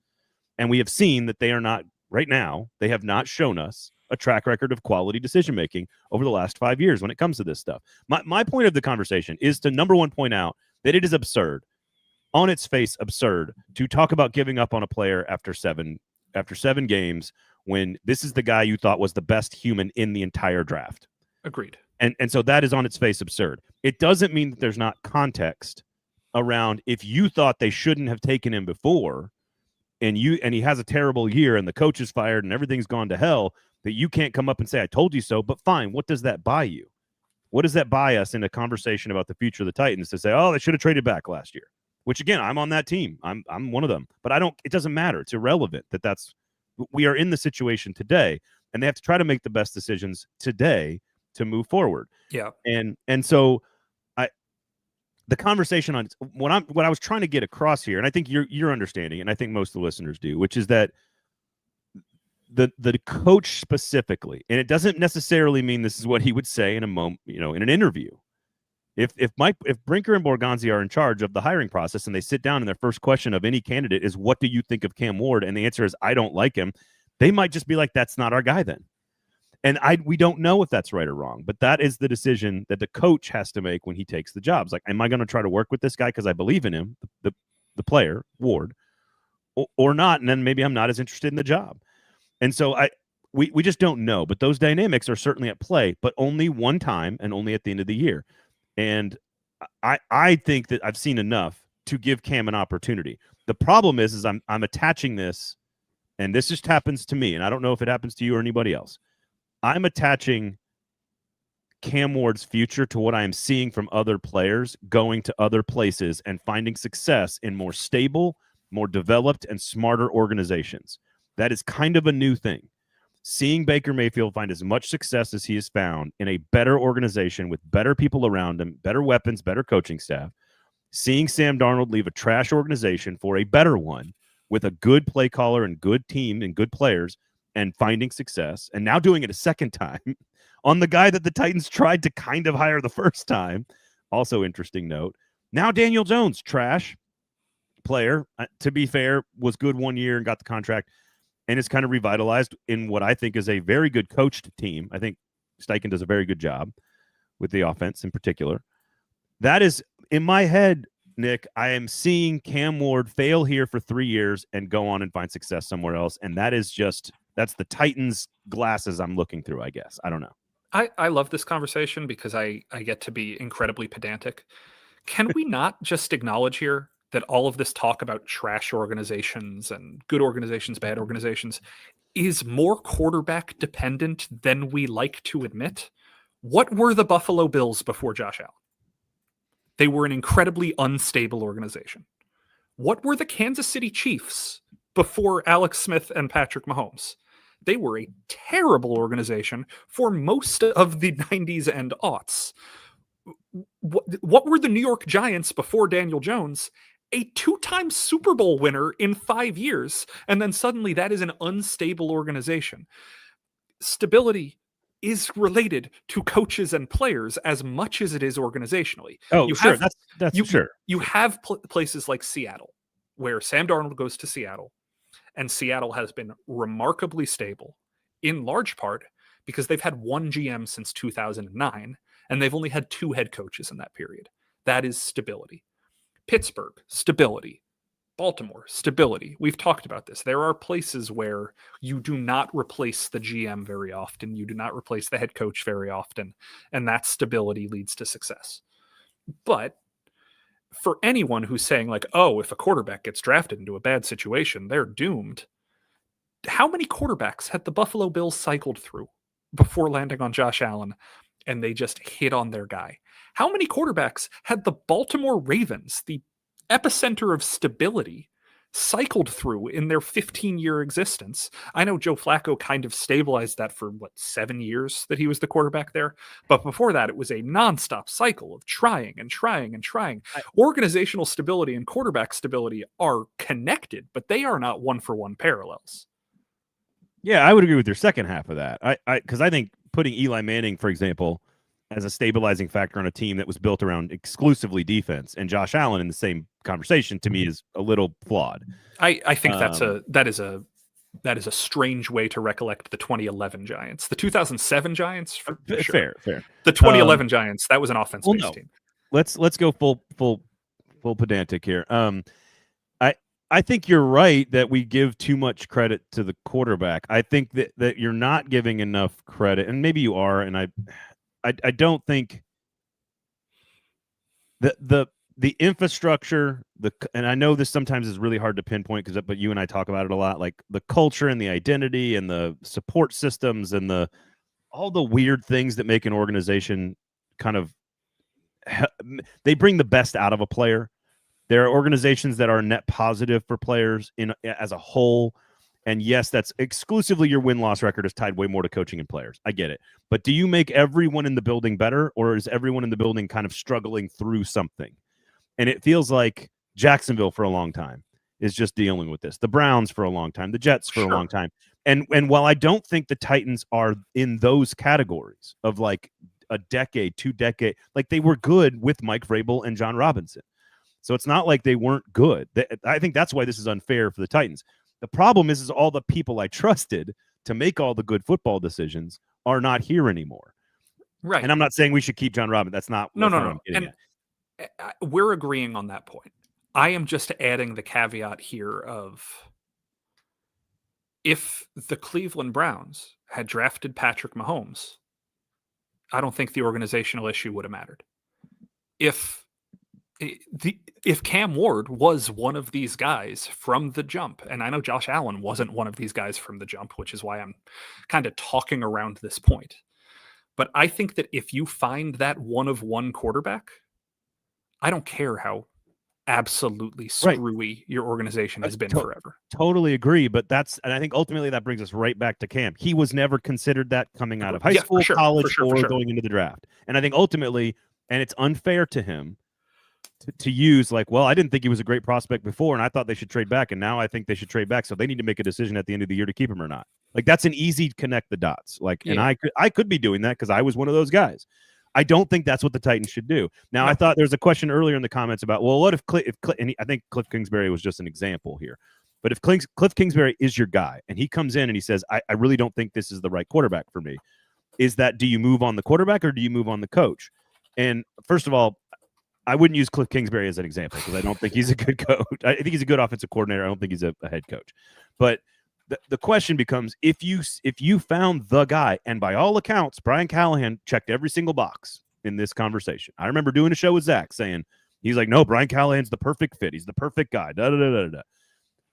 And we have seen that they are not, right now, they have not shown us a track record of quality decision-making over the last 5 years when it comes to this stuff. My point of the conversation is to, number one, point out that it is absurd, on its face absurd, to talk about giving up on a player after seven games when this is the guy you thought was the best human in the entire draft. Agreed. And so that is on its face absurd. It doesn't mean that there's not context around, if you thought they shouldn't have taken him before and he has a terrible year and the coach is fired and everything's gone to hell, that you can't come up and say, I told you so. But fine, what does that buy you? What does that buy us in a conversation about the future of the Titans to say, they should have traded back last year? Which, again, I'm on that team. I'm one of them. But it doesn't matter. It's irrelevant we are in the situation today, and they have to try to make the best decisions today to move forward. Yeah. And so the conversation on what I was trying to get across here, and I think you're understanding, and I think most of the listeners do, which is that the coach specifically, and it doesn't necessarily mean this is what he would say in a moment, in an interview. If Brinker and Borgonzi are in charge of the hiring process and they sit down and their first question of any candidate is, what do you think of Cam Ward? And the answer is, I don't like him. They might just be like, that's not our guy then. And we don't know if that's right or wrong, but that is the decision that the coach has to make when he takes the job. It's like, am I going to try to work with this guy because I believe in him, the player, Ward, or not? And then maybe I'm not as interested in the job. And so we just don't know. But those dynamics are certainly at play, but only one time and only at the end of the year. And I think that I've seen enough to give Cam an opportunity. The problem is I'm attaching this, and this just happens to me, and I don't know if it happens to you or anybody else. I'm attaching Cam Ward's future to what I am seeing from other players going to other places and finding success in more stable, more developed, and smarter organizations. That is kind of a new thing. Seeing Baker Mayfield find as much success as he has found in a better organization with better people around him, better weapons, better coaching staff. Seeing Sam Darnold leave a trash organization for a better one with a good play caller and good team and good players and finding success, and now doing it a second time on the guy that the Titans tried to kind of hire the first time. Also interesting note. Now Daniel Jones, trash player, to be fair, was good 1 year and got the contract and is kind of revitalized in what I think is a very good coached team. I think Steichen does a very good job with the offense in particular. That is, in my head, Nick, I am seeing Cam Ward fail here for 3 years and go on and find success somewhere else. And that's the Titans glasses I'm looking through, I guess. I don't know. I love this conversation because I get to be incredibly pedantic. Can we not just acknowledge here that all of this talk about trash organizations and good organizations, bad organizations, is more quarterback dependent than we like to admit? What were the Buffalo Bills before Josh Allen? They were an incredibly unstable organization. What were the Kansas City Chiefs before Alex Smith and Patrick Mahomes? They were a terrible organization for most of the 90s and aughts. What were the New York Giants before Daniel Jones? A 2-time Super Bowl winner in 5 years, and then suddenly that is an unstable organization. Stability is related to coaches and players as much as it is organizationally. Oh, sure. That's sure. You have places like Seattle, where Sam Darnold goes to Seattle, and Seattle has been remarkably stable, in large part because they've had one GM since 2009, and they've only had 2 head coaches in that period. That is stability. Pittsburgh, stability. Baltimore, stability. We've talked about this. There are places where you do not replace the GM very often. You do not replace the head coach very often. And that stability leads to success. But for anyone who's saying like, oh, if a quarterback gets drafted into a bad situation, they're doomed. How many quarterbacks had the Buffalo Bills cycled through before landing on Josh Allen and they just hit on their guy? How many quarterbacks had the Baltimore Ravens, the epicenter of stability, cycled through in their 15-year existence? I know Joe Flacco kind of stabilized that for 7 years that he was the quarterback there, but before that it was a nonstop cycle of trying and trying and trying. Organizational stability and quarterback stability are connected, but they are not one-for-one parallels. Yeah, I would agree with your second half of that. Because I think putting Eli Manning, for example, as a stabilizing factor on a team that was built around exclusively defense, and Josh Allen in the same conversation, to me is a little flawed. I think that is a strange way to recollect the 2011 Giants. The 2007 Giants, for sure. Fair. The 2011 Giants, that was an offense-based team. Let's go full pedantic here. I think you're right that we give too much credit to the quarterback. I think that you're not giving enough credit, and maybe you are, and I don't think the infrastructure, and I know this sometimes is really hard to pinpoint but you and I talk about it a lot, like the culture and the identity and the support systems and all the weird things that make an organization kind of, they bring the best out of a player. There are organizations that are net positive for players as a whole. And yes, that's exclusively your win-loss record is tied way more to coaching and players. I get it. But do you make everyone in the building better, or is everyone in the building kind of struggling through something? And it feels like Jacksonville for a long time is just dealing with this. The Browns for a long time. The Jets for a long time. And while I don't think the Titans are in those categories of like a decade, 2 decades, like they were good with Mike Vrabel and John Robinson. So it's not like they weren't good. I think that's why this is unfair for the Titans. The problem is all the people I trusted to make all the good football decisions are not here anymore. Right. And I'm not saying we should keep John Robinson. That's not. No. And we're agreeing on that point. I am just adding the caveat here of if the Cleveland Browns had drafted Patrick Mahomes, I don't think the organizational issue would have mattered. If Cam Ward was one of these guys from the jump, and I know Josh Allen wasn't one of these guys from the jump, which is why I'm kind of talking around this point. But I think that if you find that one of one quarterback, I don't care how absolutely Right. screwy your organization has been forever. Totally agree, but and I think ultimately that brings us right back to Cam. He was never considered that coming out of high school, college, or going into the draft. And I think ultimately, and it's unfair to him to use like, well, I didn't think he was a great prospect before, and I thought they should trade back, and now I think they should trade back. So they need to make a decision at the end of the year to keep him or not. Like that's an easy connect the dots. Like, and I could be doing that because I was one of those guys. I don't think that's what the Titans should do. Now, I thought there was a question earlier in the comments about, well, what if and I think Cliff Kingsbury was just an example here. But if Cliff Kingsbury is your guy and he comes in and he says, I really don't think this is the right quarterback for me, is that do you move on the quarterback or do you move on the coach? And first of all, I wouldn't use Cliff Kingsbury as an example because I don't think he's a good coach. I think he's a good offensive coordinator. I don't think he's a head coach. But the question becomes, if you found the guy, and by all accounts, Brian Callahan checked every single box in this conversation. I remember doing a show with Zach saying, he's like, no, Brian Callahan's the perfect fit. He's the perfect guy. Da, da, da, da, da.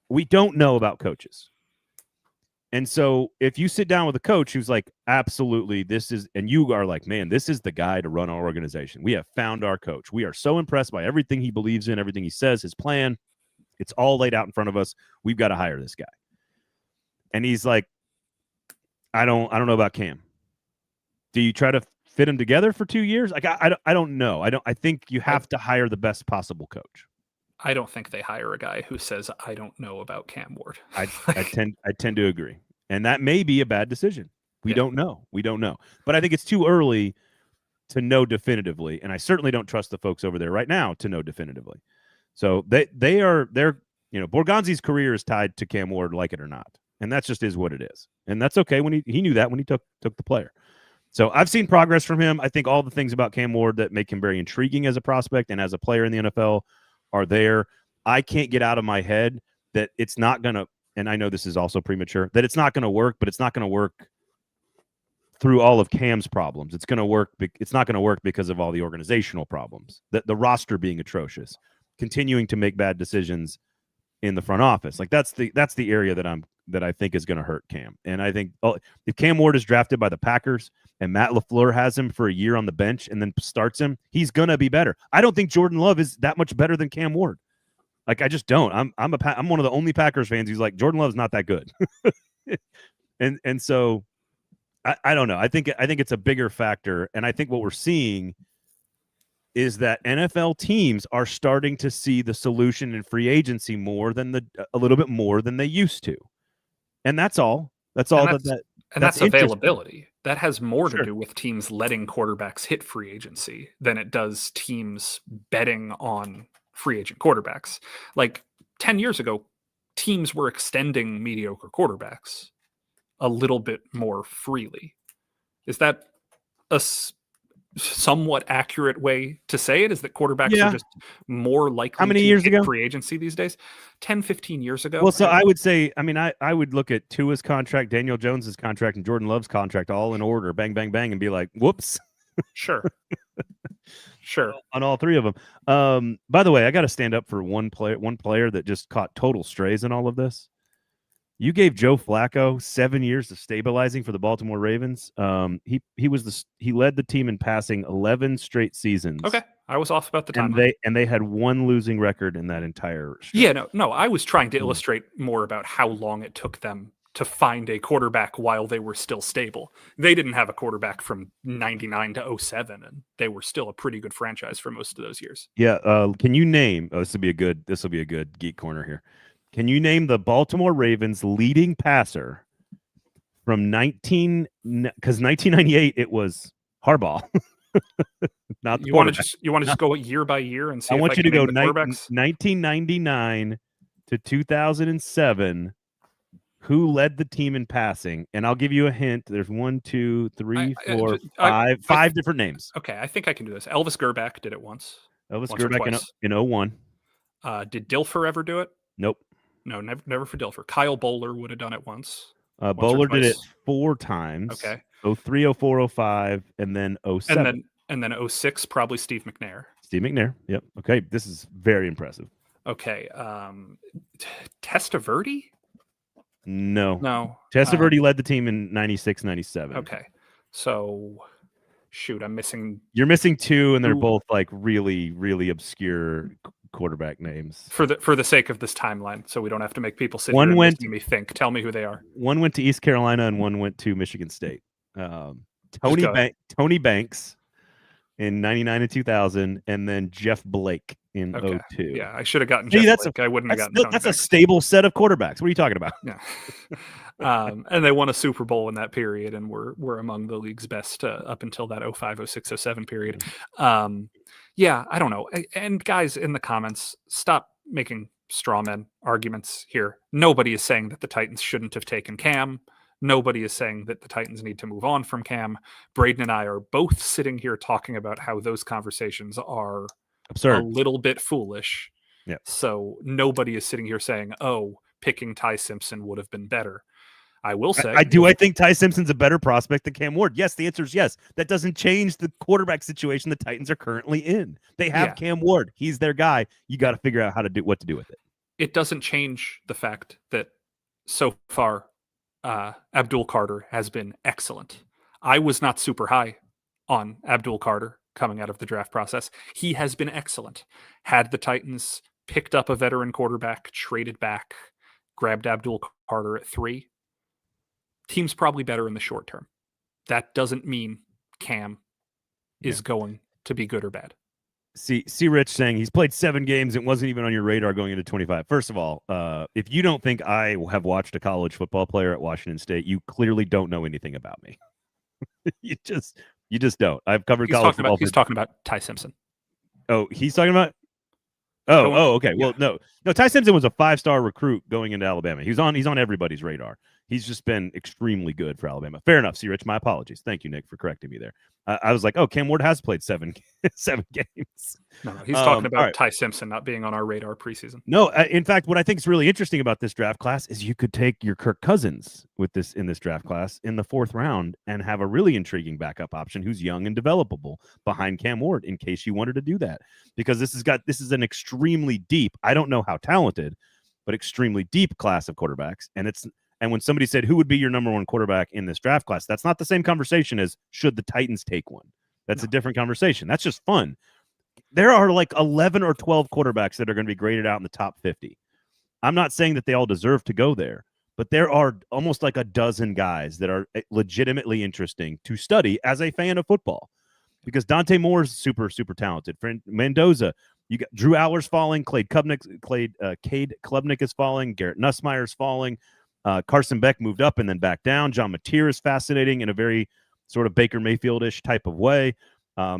We don't know about coaches. And so if you sit down with a coach who's like, absolutely, this is, and you are like, man, this is the guy to run our organization. We have found our coach. We are so impressed by everything he believes in, everything he says, his plan. It's all laid out in front of us. We've got to hire this guy. And he's like, I don't know about Cam. Do you try to fit them together for 2 years? Like, I don't know. I think you have to hire the best possible coach. I don't think they hire a guy who says, I don't know about Cam Ward. I tend to agree. And that may be a bad decision. We don't know. But I think it's too early to know definitively. And I certainly don't trust the folks over there right now to know definitively. So they're Borgonzi's career is tied to Cam Ward, like it or not. And that just is what it is. And that's okay. When he knew that when he took the player. So I've seen progress from him. I think all the things about Cam Ward that make him very intriguing as a prospect and as a player in the NFL are there. I can't get out of my head that it's not going to, and I know this is also premature, that it's not going to work, but it's not going to work through all of Cam's problems. It's going to work. It's not going to work because of all the organizational problems, the roster being atrocious, continuing to make bad decisions in the front office. Like that's the area that I think is going to hurt Cam. And I think if Cam Ward is drafted by the Packers and Matt LaFleur has him for a year on the bench and then starts him, he's going to be better. I don't think Jordan Love is that much better than Cam Ward. Like, I just don't. I'm one of the only Packers fans who's like, Jordan Love's not that good. and so I don't know. I think it's a bigger factor. And I think what we're seeing is that NFL teams are starting to see the solution in free agency a little bit more than they used to. And that's all. That's availability. That has more to do with teams letting quarterbacks hit free agency than it does teams betting on free agent quarterbacks. Like 10 years ago, teams were extending mediocre quarterbacks a little bit more freely. Is that a somewhat accurate way to say it? Is that quarterbacks are just more likely How many to years hit ago? free agency these days? 10, 15 years ago. Well, so I would say, I would look at Tua's contract, Daniel Jones's contract, and Jordan Love's contract all in order, bang, bang, bang, and be like, whoops. Sure. On all three of them. By the way, I got to stand up for one player that just caught total strays in all of this. You gave Joe Flacco 7 years of stabilizing for the Baltimore Ravens. He led the team in passing 11 straight seasons. Okay, I was off about the time. And they had one losing record in that entire stretch. Yeah, no. I was trying to illustrate more about how long it took them to find a quarterback while they were still stable. They didn't have a quarterback from 99 to 07, and they were still a pretty good franchise for most of those years. Yeah. Can you name? Oh, this will be a good geek corner here. Can you name the Baltimore Ravens leading passer from 1998? It was Harbaugh. Not the you want to just go year by year and see. I want you to go 1999 to 2007. Who led the team in passing? And I'll give you a hint. There's 1, 2, 3, 4, 5 different names. Okay, I think I can do this. Elvis Gerback did it once. Elvis Gerback in 01. Did Dilfer ever do it? Nope. No, never for Dilfer. Kyle Bowler would have done it once. Bowler did it 4 times. Okay. 03, 04, 05, and then 07. And then 06, probably Steve McNair. Steve McNair. Yep. Okay. This is very impressive. Okay. Testaverde? No. No. Testaverde led the team in 96, 97. Okay. So Shoot, I'm missing. You're missing two, and they're Ooh. both like really, really obscure quarterback names. For the sake of this timeline, so we don't have to make people sit One here and went- listen to me think. Tell me who they are. One went to East Carolina, and one went to Michigan State. Tony go ahead. Tony Banks in 99 and 2000, and then Jeff Blake in Okay. 02. Yeah, I should have gotten See, Jeff that's Blake. I wouldn't have gotten Tony that's a Banks. stable set of quarterbacks. What are you talking about? Yeah. And they won a Super Bowl in that period and were among the league's best up until that 05, 06, 07 period. Yeah, I don't know. And guys in the comments, stop making straw man arguments here. Nobody is saying that the Titans shouldn't have taken Cam. Nobody is saying that the Titans need to move on from Cam. Braden and I are both sitting here talking about how those conversations are Absurd. a little bit foolish. Yeah. So nobody is sitting here saying, oh, picking Ty Simpson would have been better. I will say, I think Ty Simpson's a better prospect than Cam Ward. Yes, the answer is yes. That doesn't change the quarterback situation the Titans are currently in. They have Cam Ward. He's their guy. You got to figure out what to do with it. It doesn't change the fact that so far Abdul Carter has been excellent. I was not super high on Abdul Carter coming out of the draft process. He has been excellent. Had the Titans picked up a veteran quarterback, traded back, grabbed Abdul Carter at 3, team's probably better in the short term. That doesn't mean Cam is going to be good or bad. See Rich saying he's played 7 games and wasn't even on your radar going into 25. First of all, if you don't think I have watched a college football player at Washington State, you clearly don't know anything about me. you just don't. I've covered college football. He's talking about Ty Simpson. Oh, he's talking about. Okay. Well, no. Ty Simpson was a 5-star recruit going into Alabama. He's on everybody's radar. He's just been extremely good for Alabama. Fair enough. See, Rich, my apologies. Thank you, Nick, for correcting me there. I was like, oh, Cam Ward has played 7 games. No, he's talking about Ty Simpson not being on our radar preseason. No, in fact, what I think is really interesting about this draft class is you could take your Kirk Cousins in this draft class in the 4th round and have a really intriguing backup option who's young and developable behind Cam Ward in case you wanted to do that. Because this is an extremely deep, I don't know how talented, but extremely deep class of quarterbacks. And when somebody said, who would be your number 1 quarterback in this draft class, that's not the same conversation as should the Titans take one. That's a different conversation. That's just fun. There are like 11 or 12 quarterbacks that are going to be graded out in the top 50. I'm not saying that they all deserve to go there, but there are almost like a dozen guys that are legitimately interesting to study as a fan of football. Because Dante Moore's super, super talented. Mendoza, you got Drew Allers falling, Cade Klubnik is falling, Garrett Nussmeier's falling. Carson Beck moved up and then back down. John Mateer is fascinating in a very sort of Baker Mayfield-ish type of way.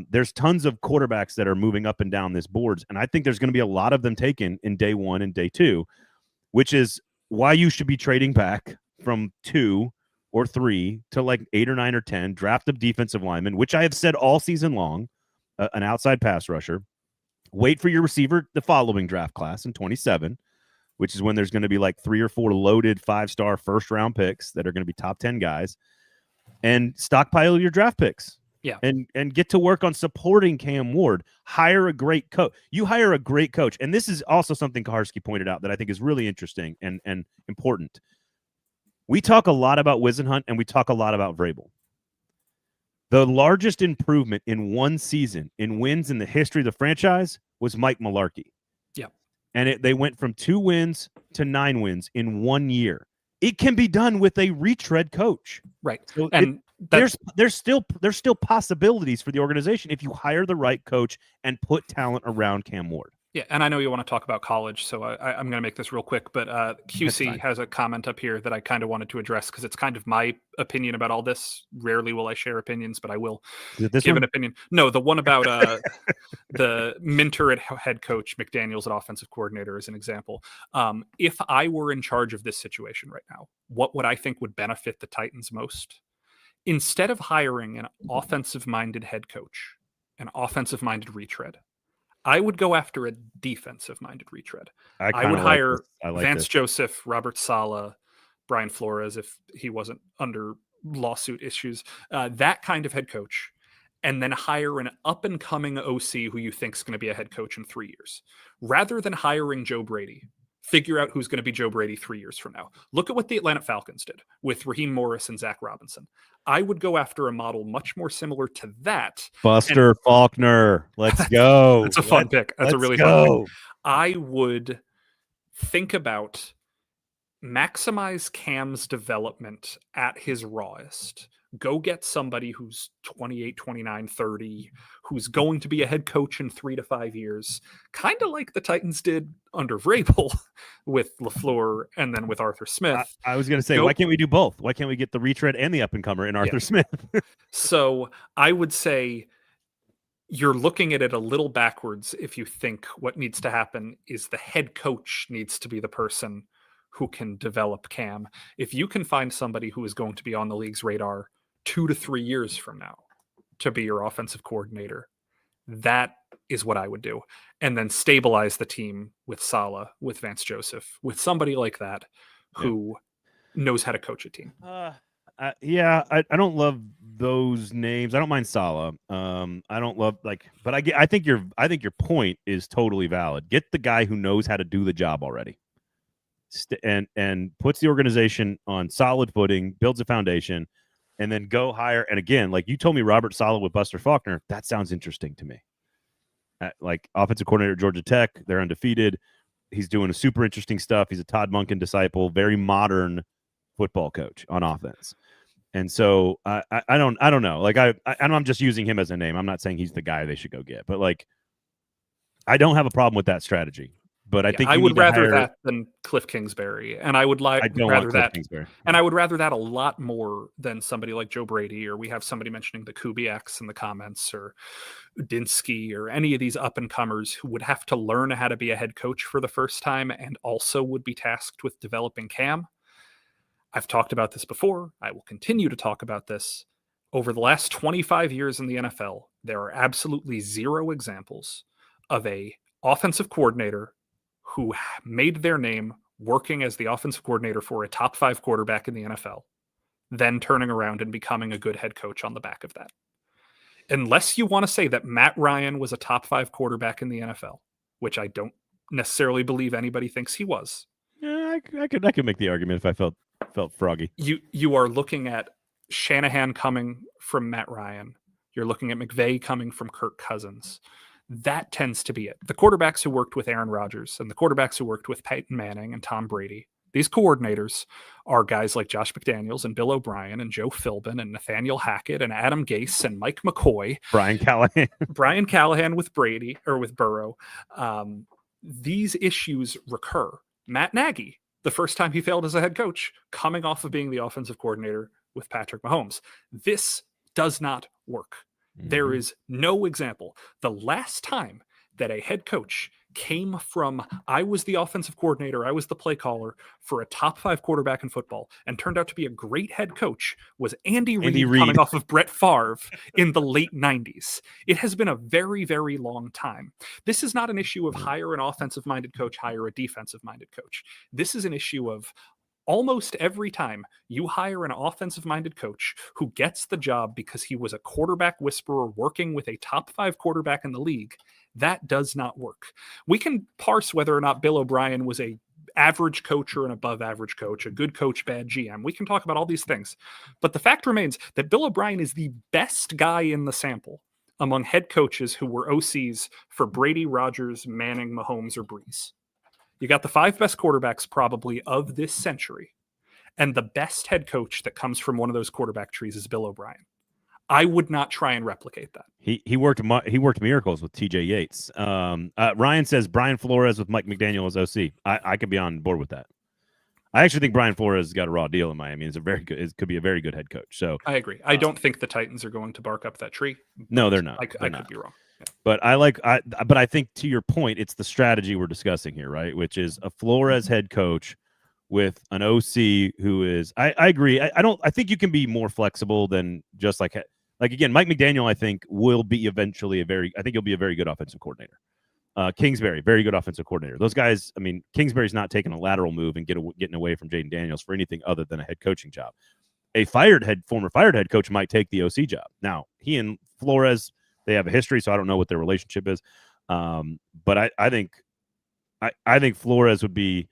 There's tons of quarterbacks that are moving up and down this boards, and I think there's going to be a lot of them taken in day 1 and day 2, which is why you should be trading back from 2 or 3 to like 8 or 9 or 10, draft a defensive lineman, which I have said all season long, an outside pass rusher. Wait for your receiver the following draft class in 27, which is when there's going to be like 3 or 4 loaded 5-star first-round picks that are going to be top 10 guys, and stockpile your draft picks. Yeah. And get to work on supporting Cam Ward. Hire a great coach. You hire a great coach. And this is also something Kaharski pointed out that I think is really interesting and important. We talk a lot about Wisenhunt and we talk a lot about Vrabel. The largest improvement in one season in wins in the history of the franchise was Mike Mularkey. Yeah. And they went from 2 wins to 9 wins in 1 year. It can be done with a retread coach. Right. So and there's still possibilities for the organization if you hire the right coach and put talent around Cam Ward. Yeah, and I know you want to talk about college, so I'm going to make this real quick, but QC has a comment up here that I kind of wanted to address because it's kind of my opinion about all this. Rarely will I share opinions, but I will give an opinion. No, the one about the Minter at head coach, McDaniels at offensive coordinator as an example. If I were in charge of this situation right now, what would I think would benefit the Titans most? Instead of hiring an offensive-minded head coach, an offensive-minded retread, I would go after a defensive-minded retread. I would hire Vance Joseph, Robert Saleh, Brian Flores if he wasn't under lawsuit issues, that kind of head coach, and then hire an up-and-coming OC who you think is going to be a head coach in 3 years. Rather than hiring Joe Brady, Figure out who's going to be Joe Brady 3 years from now. Look at what the Atlanta Falcons did with Raheem Morris and Zach Robinson. I would go after a model much more similar to that. Buster Faulkner. Let's go. That's a fun pick. That's a really fun pick. I would think about maximize Cam's development at his rawest. Go get somebody who's 28, 29, 30, who's going to be a head coach in 3 to 5 years, kind of like the Titans did under Vrabel with LaFleur and then with Arthur Smith. I was going to say, why can't we do both? Why can't we get the retread and the up-and-comer in Arthur Smith? So I would say you're looking at it a little backwards if you think what needs to happen is the head coach needs to be the person who can develop Cam. If you can find somebody who is going to be on the league's radar 2 to 3 years from now to be your offensive coordinator, that is what I would do. And then stabilize the team with Saleh, with Vance Joseph, with somebody like that who knows how to coach a team. I don't love those names. I don't mind Saleh. I don't love but I think your point is totally valid. Get the guy who knows how to do the job already. And puts the organization on solid footing, builds a foundation, and then go hire. And again, like you told me, Robert Saleh with Buster Faulkner, that sounds interesting to me. Like offensive coordinator at Georgia Tech, they're undefeated. He's doing a super interesting stuff. He's a Todd Monken disciple, very modern football coach on offense. And so I don't know. Like I'm just using him as a name. I'm not saying he's the guy they should go get, but like I don't have a problem with that strategy. But I think I would rather that than Cliff Kingsbury, and I would rather that. And I would rather that a lot more than somebody like Joe Brady, or we have somebody mentioning the Kubiaks in the comments, or Udinsky, or any of these up and comers who would have to learn how to be a head coach for the first time, and also would be tasked with developing Cam. I've talked about this before. I will continue to talk about this. Over the last 25 years in the NFL, there are absolutely zero examples of a offensive coordinator who made their name working as the offensive coordinator for a top 5 quarterback in the NFL, then turning around and becoming a good head coach on the back of that. Unless you want to say that Matt Ryan was a top 5 quarterback in the NFL, which I don't necessarily believe anybody thinks he was. Yeah, I could make the argument if I felt froggy. You are looking at Shanahan coming from Matt Ryan. You're looking at McVay coming from Kirk Cousins. That tends to be it. The quarterbacks who worked with Aaron Rodgers and the quarterbacks who worked with Peyton Manning and Tom Brady, these coordinators are guys like Josh McDaniels and Bill O'Brien and Joe Philbin and Nathaniel Hackett and Adam Gase and Mike McCoy. Brian Callahan with Brady or with Burrow. These issues recur. Matt Nagy, the first time he failed as a head coach, coming off of being the offensive coordinator with Patrick Mahomes. This does not work. There is no example. The last time that a head coach came from, I was the offensive coordinator, I was the play caller for a top 5 quarterback in football and turned out to be a great head coach, was Andy Reid coming off of Brett Favre in the late 90s. It has been a very, very long time. This is not an issue of hire an offensive-minded coach, hire a defensive-minded coach. This is an issue of almost every time you hire an offensive-minded coach who gets the job because he was a quarterback whisperer working with a top 5 quarterback in the league, that does not work. We can parse whether or not Bill O'Brien was a average coach or an above average coach, a good coach, bad GM. We can talk about all these things. But the fact remains that Bill O'Brien is the best guy in the sample among head coaches who were OCs for Brady, Rodgers, Manning, Mahomes, or Breeze. You got the 5 best quarterbacks probably of this century, and the best head coach that comes from one of those quarterback trees is Bill O'Brien. I would not try and replicate that. He worked miracles with TJ Yates. Ryan says Brian Flores with Mike McDaniel as OC. I could be on board with that. I actually think Brian Flores has got a raw deal in Miami. It could be a very good head coach. So I agree. I don't think the Titans are going to bark up that tree. No, they're not. I could be wrong. Yeah. But I think to your point, it's the strategy we're discussing here, right? Which is a Flores head coach with an OC who is. I agree. I think you can be more flexible than just like again, Mike McDaniel. I think will be eventually he'll be a very good offensive coordinator. Kingsbury, very good offensive coordinator. Those guys. I mean, Kingsbury's not taking a lateral move and getting away from Jaden Daniels for anything other than a head coaching job. A former fired head coach might take the OC job. Now he and Flores. They have a history, so I don't know what their relationship is. But I think Flores would be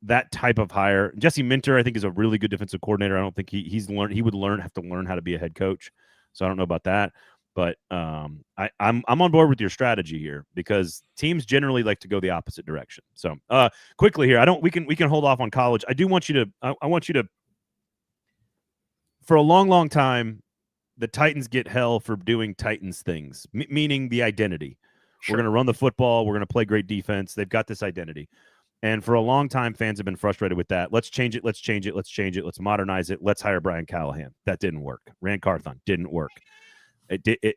that type of hire. Jesse Minter, I think, is a really good defensive coordinator. I don't think he would have to learn how to be a head coach. So I don't know about that. But I'm on board with your strategy here because teams generally like to go the opposite direction. So quickly here, we can hold off on college. I do want you to I want you to, for a long time, the Titans get hell for doing Titans things, meaning the identity. Sure. We're going to run the football. We're going to play great defense. They've got this identity. And for a long time, fans have been frustrated with that. Let's change it. Let's change it. Let's change it. Let's modernize it. Let's hire Brian Callahan. That didn't work. Rand Carthon didn't work. It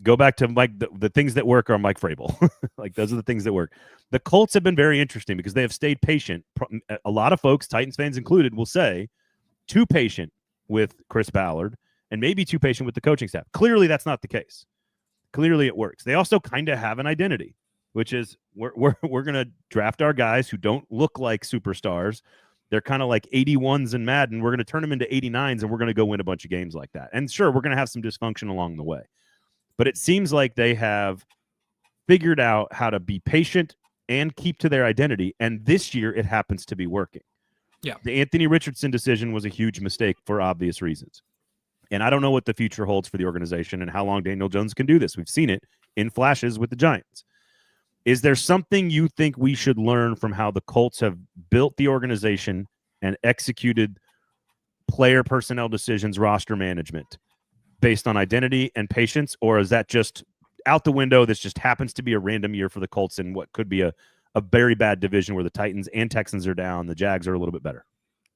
go back to Mike. The things that work are Mike Vrabel. Like those are the things that work. The Colts have been very interesting because they have stayed patient. A lot of folks, Titans fans included, will say too patient with Chris Ballard and maybe too patient with the coaching staff. Clearly, that's not the case. Clearly, it works. They also kind of have an identity, which is we're going to draft our guys who don't look like superstars. They're kind of like 81s in Madden. We're going to turn them into 89s, and we're going to go win a bunch of games like that. And sure, we're going to have some dysfunction along the way. But it seems like they have figured out how to be patient and keep to their identity. And this year, it happens to be working. Yeah. The Anthony Richardson decision was a huge mistake for obvious reasons. And I don't know what the future holds for the organization and how long Daniel Jones can do this. We've seen it in flashes with the Giants. Is there something you think we should learn from how the Colts have built the organization and executed player personnel decisions, roster management based on identity and patience? Or is that just out the window? This just happens to be a random year for the Colts in what could be a very bad division where the Titans and Texans are down. The Jags are a little bit better.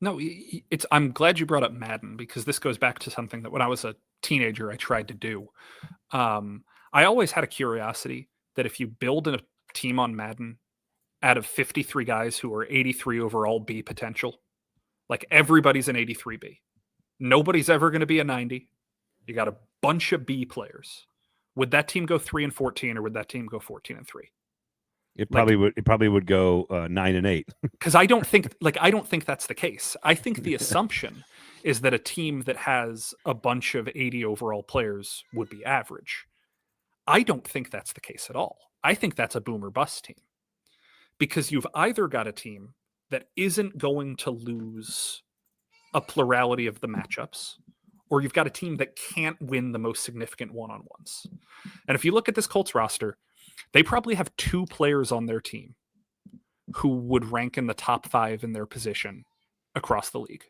No, I'm glad you brought up Madden because this goes back to something that when I was a teenager, I tried to do. I always had a curiosity that if you build a team on Madden out of 53 guys who are 83 overall B potential, like everybody's an 83B. Nobody's ever going to be a 90. You got a bunch of B players. Would that team go 3-14 or would that team go 14-3? It probably would. It probably would go 9-8. Because I don't think that's the case. I think the assumption is that a team that has a bunch of 80 overall players would be average. I don't think that's the case at all. I think that's a boom or bust team. Because you've either got a team that isn't going to lose a plurality of the matchups, or you've got a team that can't win the most significant one-on-ones. And if you look at this Colts roster, they probably have 2 players on their team who would rank in the top 5 in their position across the league.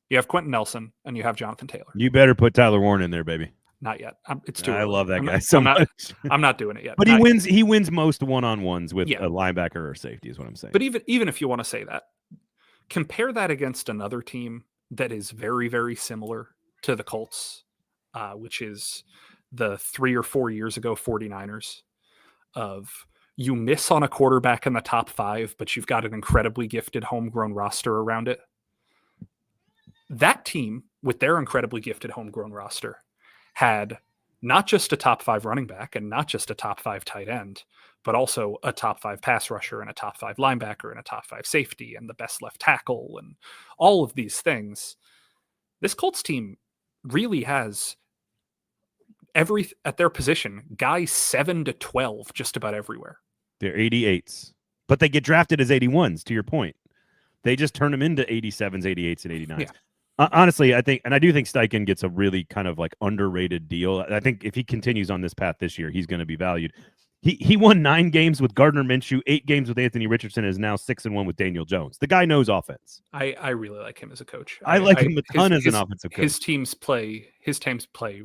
You have Quentin Nelson and you have Jonathan Taylor. You better put Tyler Warren in there, baby. Not yet. It's too I early. love that guy so much. I'm not doing it yet. But he wins most one-on-ones with a linebacker or safety is what I'm saying. But even if you want to say that, compare that against another team that is very, very similar to the Colts, which is the 3 or 4 years ago 49ers. Of you miss on a quarterback in the top 5, but you've got an incredibly gifted homegrown roster around it. That team, with their incredibly gifted homegrown roster, had not just a top 5 running back and not just a top 5 tight end, but also a top 5 pass rusher and a top 5 linebacker and a top 5 safety and the best left tackle and all of these things. This Colts team really has at their position, guys 7 to 12 just about everywhere. They're 88s, but they get drafted as 81s. To your point, they just turn them into 87s, 88s, and 89s. Yeah. Honestly, I do think Steichen gets a really kind of like underrated deal. I think if he continues on this path this year, he's going to be valued. He won 9 games with Gardner Minshew, 8 games with Anthony Richardson, and is now 6-1 with Daniel Jones. The guy knows offense. I really like him as a coach. I like him a ton as an offensive coach. His teams play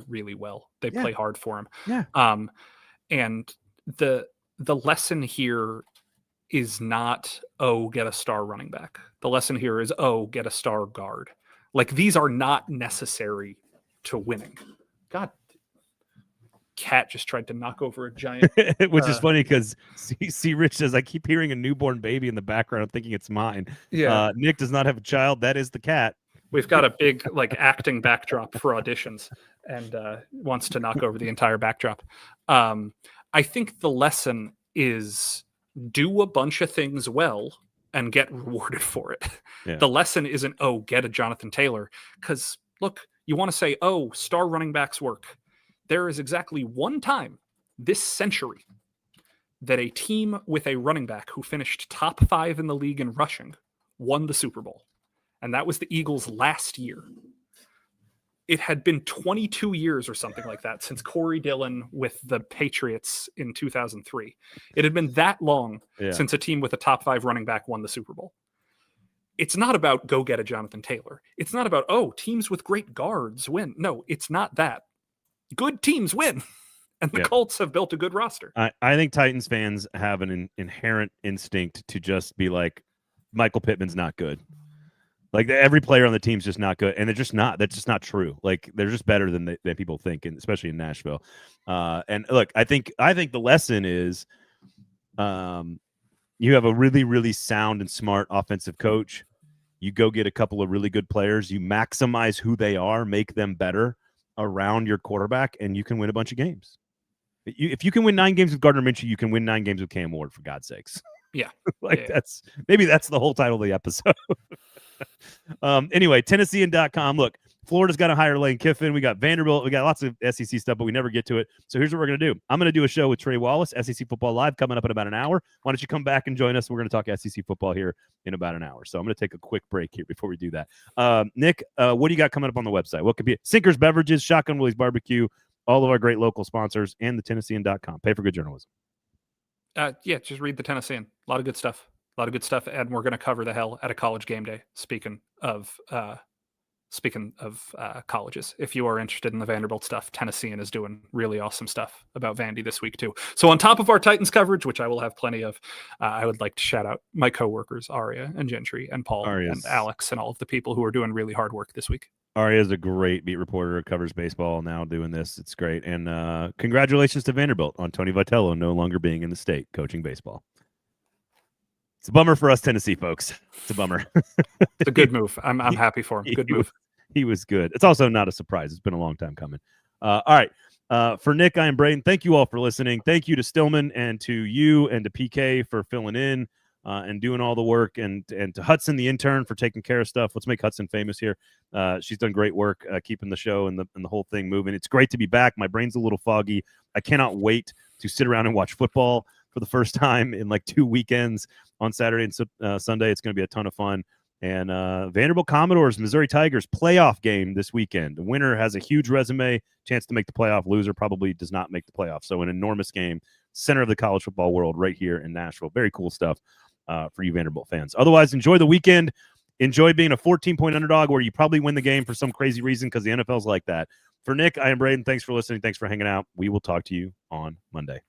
really well. They play hard for him. Yeah. And the lesson here is not, get a star running back. The lesson here is, get a star guard. Like these are not necessary to winning. God. Cat just tried to knock over a giant, which is funny because see Rich says I keep hearing a newborn baby in the background. I'm thinking it's mine. Yeah, Nick does not have a child. That is the cat. We've got a big acting backdrop for auditions, and wants to knock over the entire backdrop. I think the lesson is do a bunch of things well and get rewarded for it. Yeah. The lesson isn't get a Jonathan Taylor because look, you want to say star running backs work. There is exactly one time this century that a team with a running back who finished top 5 in the league in rushing won the Super Bowl. And that was the Eagles last year. It had been 22 years or something like that since Corey Dillon with the Patriots in 2003. It had been that long since a team with a top 5 running back won the Super Bowl. It's not about go get a Jonathan Taylor. It's not about, teams with great guards win. No, it's not that. Good teams win. And the Colts have built a good roster. I think Titans fans have an inherent instinct to just be like, Michael Pittman's not good. Like every player on the team's just not good, and they're just not. That's just not true. Like they're just better than people think, and especially in Nashville. And look, I think the lesson is, you have a really, really sound and smart offensive coach. You go get a couple of really good players. You maximize who they are, make them better around your quarterback, and you can win a bunch of games. If you can win 9 games with Gardner Minshew, you can win 9 games with Cam Ward, for God's sakes. Yeah. That's the whole title of the episode. Anyway, Tennessean.com. Look, Florida's got to hire Lane Kiffin. We got Vanderbilt. We got lots of SEC stuff, but we never get to it. So here's what we're going to do. I'm going to do a show with Trey Wallace, SEC Football Live, coming up in about an hour. Why don't you come back and join us? We're going to talk SEC football here in about an hour. So I'm going to take a quick break here before we do that. Nick, what do you got coming up on the website? What could be Sinkers Beverages, Shotgun Willie's Barbecue, all of our great local sponsors, and the Tennessean.com. Pay for good journalism. Just read the Tennessean. A lot of good stuff. And we're going to cover the hell at a college game day. Speaking of colleges, if you are interested in the Vanderbilt stuff, Tennessean is doing really awesome stuff about Vandy this week too. So on top of our Titans coverage, which I will have plenty of, I would like to shout out my coworkers, Aria and Gentry and Paul and Alex and all of the people who are doing really hard work this week. Aria is a great beat reporter, covers baseball now doing this. It's great. And congratulations to Vanderbilt on Tony Vitello no longer being in the state coaching baseball. It's a bummer for us Tennessee folks. It's a bummer. It's a good move. I'm happy for him. Good move. He was good. It's also not a surprise. It's been a long time coming. All right. For Nick, I am Braden. Thank you all for listening. Thank you to Stillman and to you and to PK for filling in and doing all the work, and to Hudson, the intern, for taking care of stuff. Let's make Hudson famous here. She's done great work keeping the show and the whole thing moving. It's great to be back. My brain's a little foggy. I cannot wait to sit around and watch football for the first time in like 2 weekends on Saturday and Sunday. It's going to be a ton of fun. And Vanderbilt Commodores, Missouri Tigers playoff game this weekend. The winner has a huge resume, chance to make the playoff. Loser probably does not make the playoff. So an enormous game, center of the college football world right here in Nashville. Very cool stuff for you Vanderbilt fans. Otherwise, enjoy the weekend. Enjoy being a 14-point underdog where you probably win the game for some crazy reason, because the NFL's like that. For Nick, I am Braden. Thanks for listening. Thanks for hanging out. We will talk to you on Monday.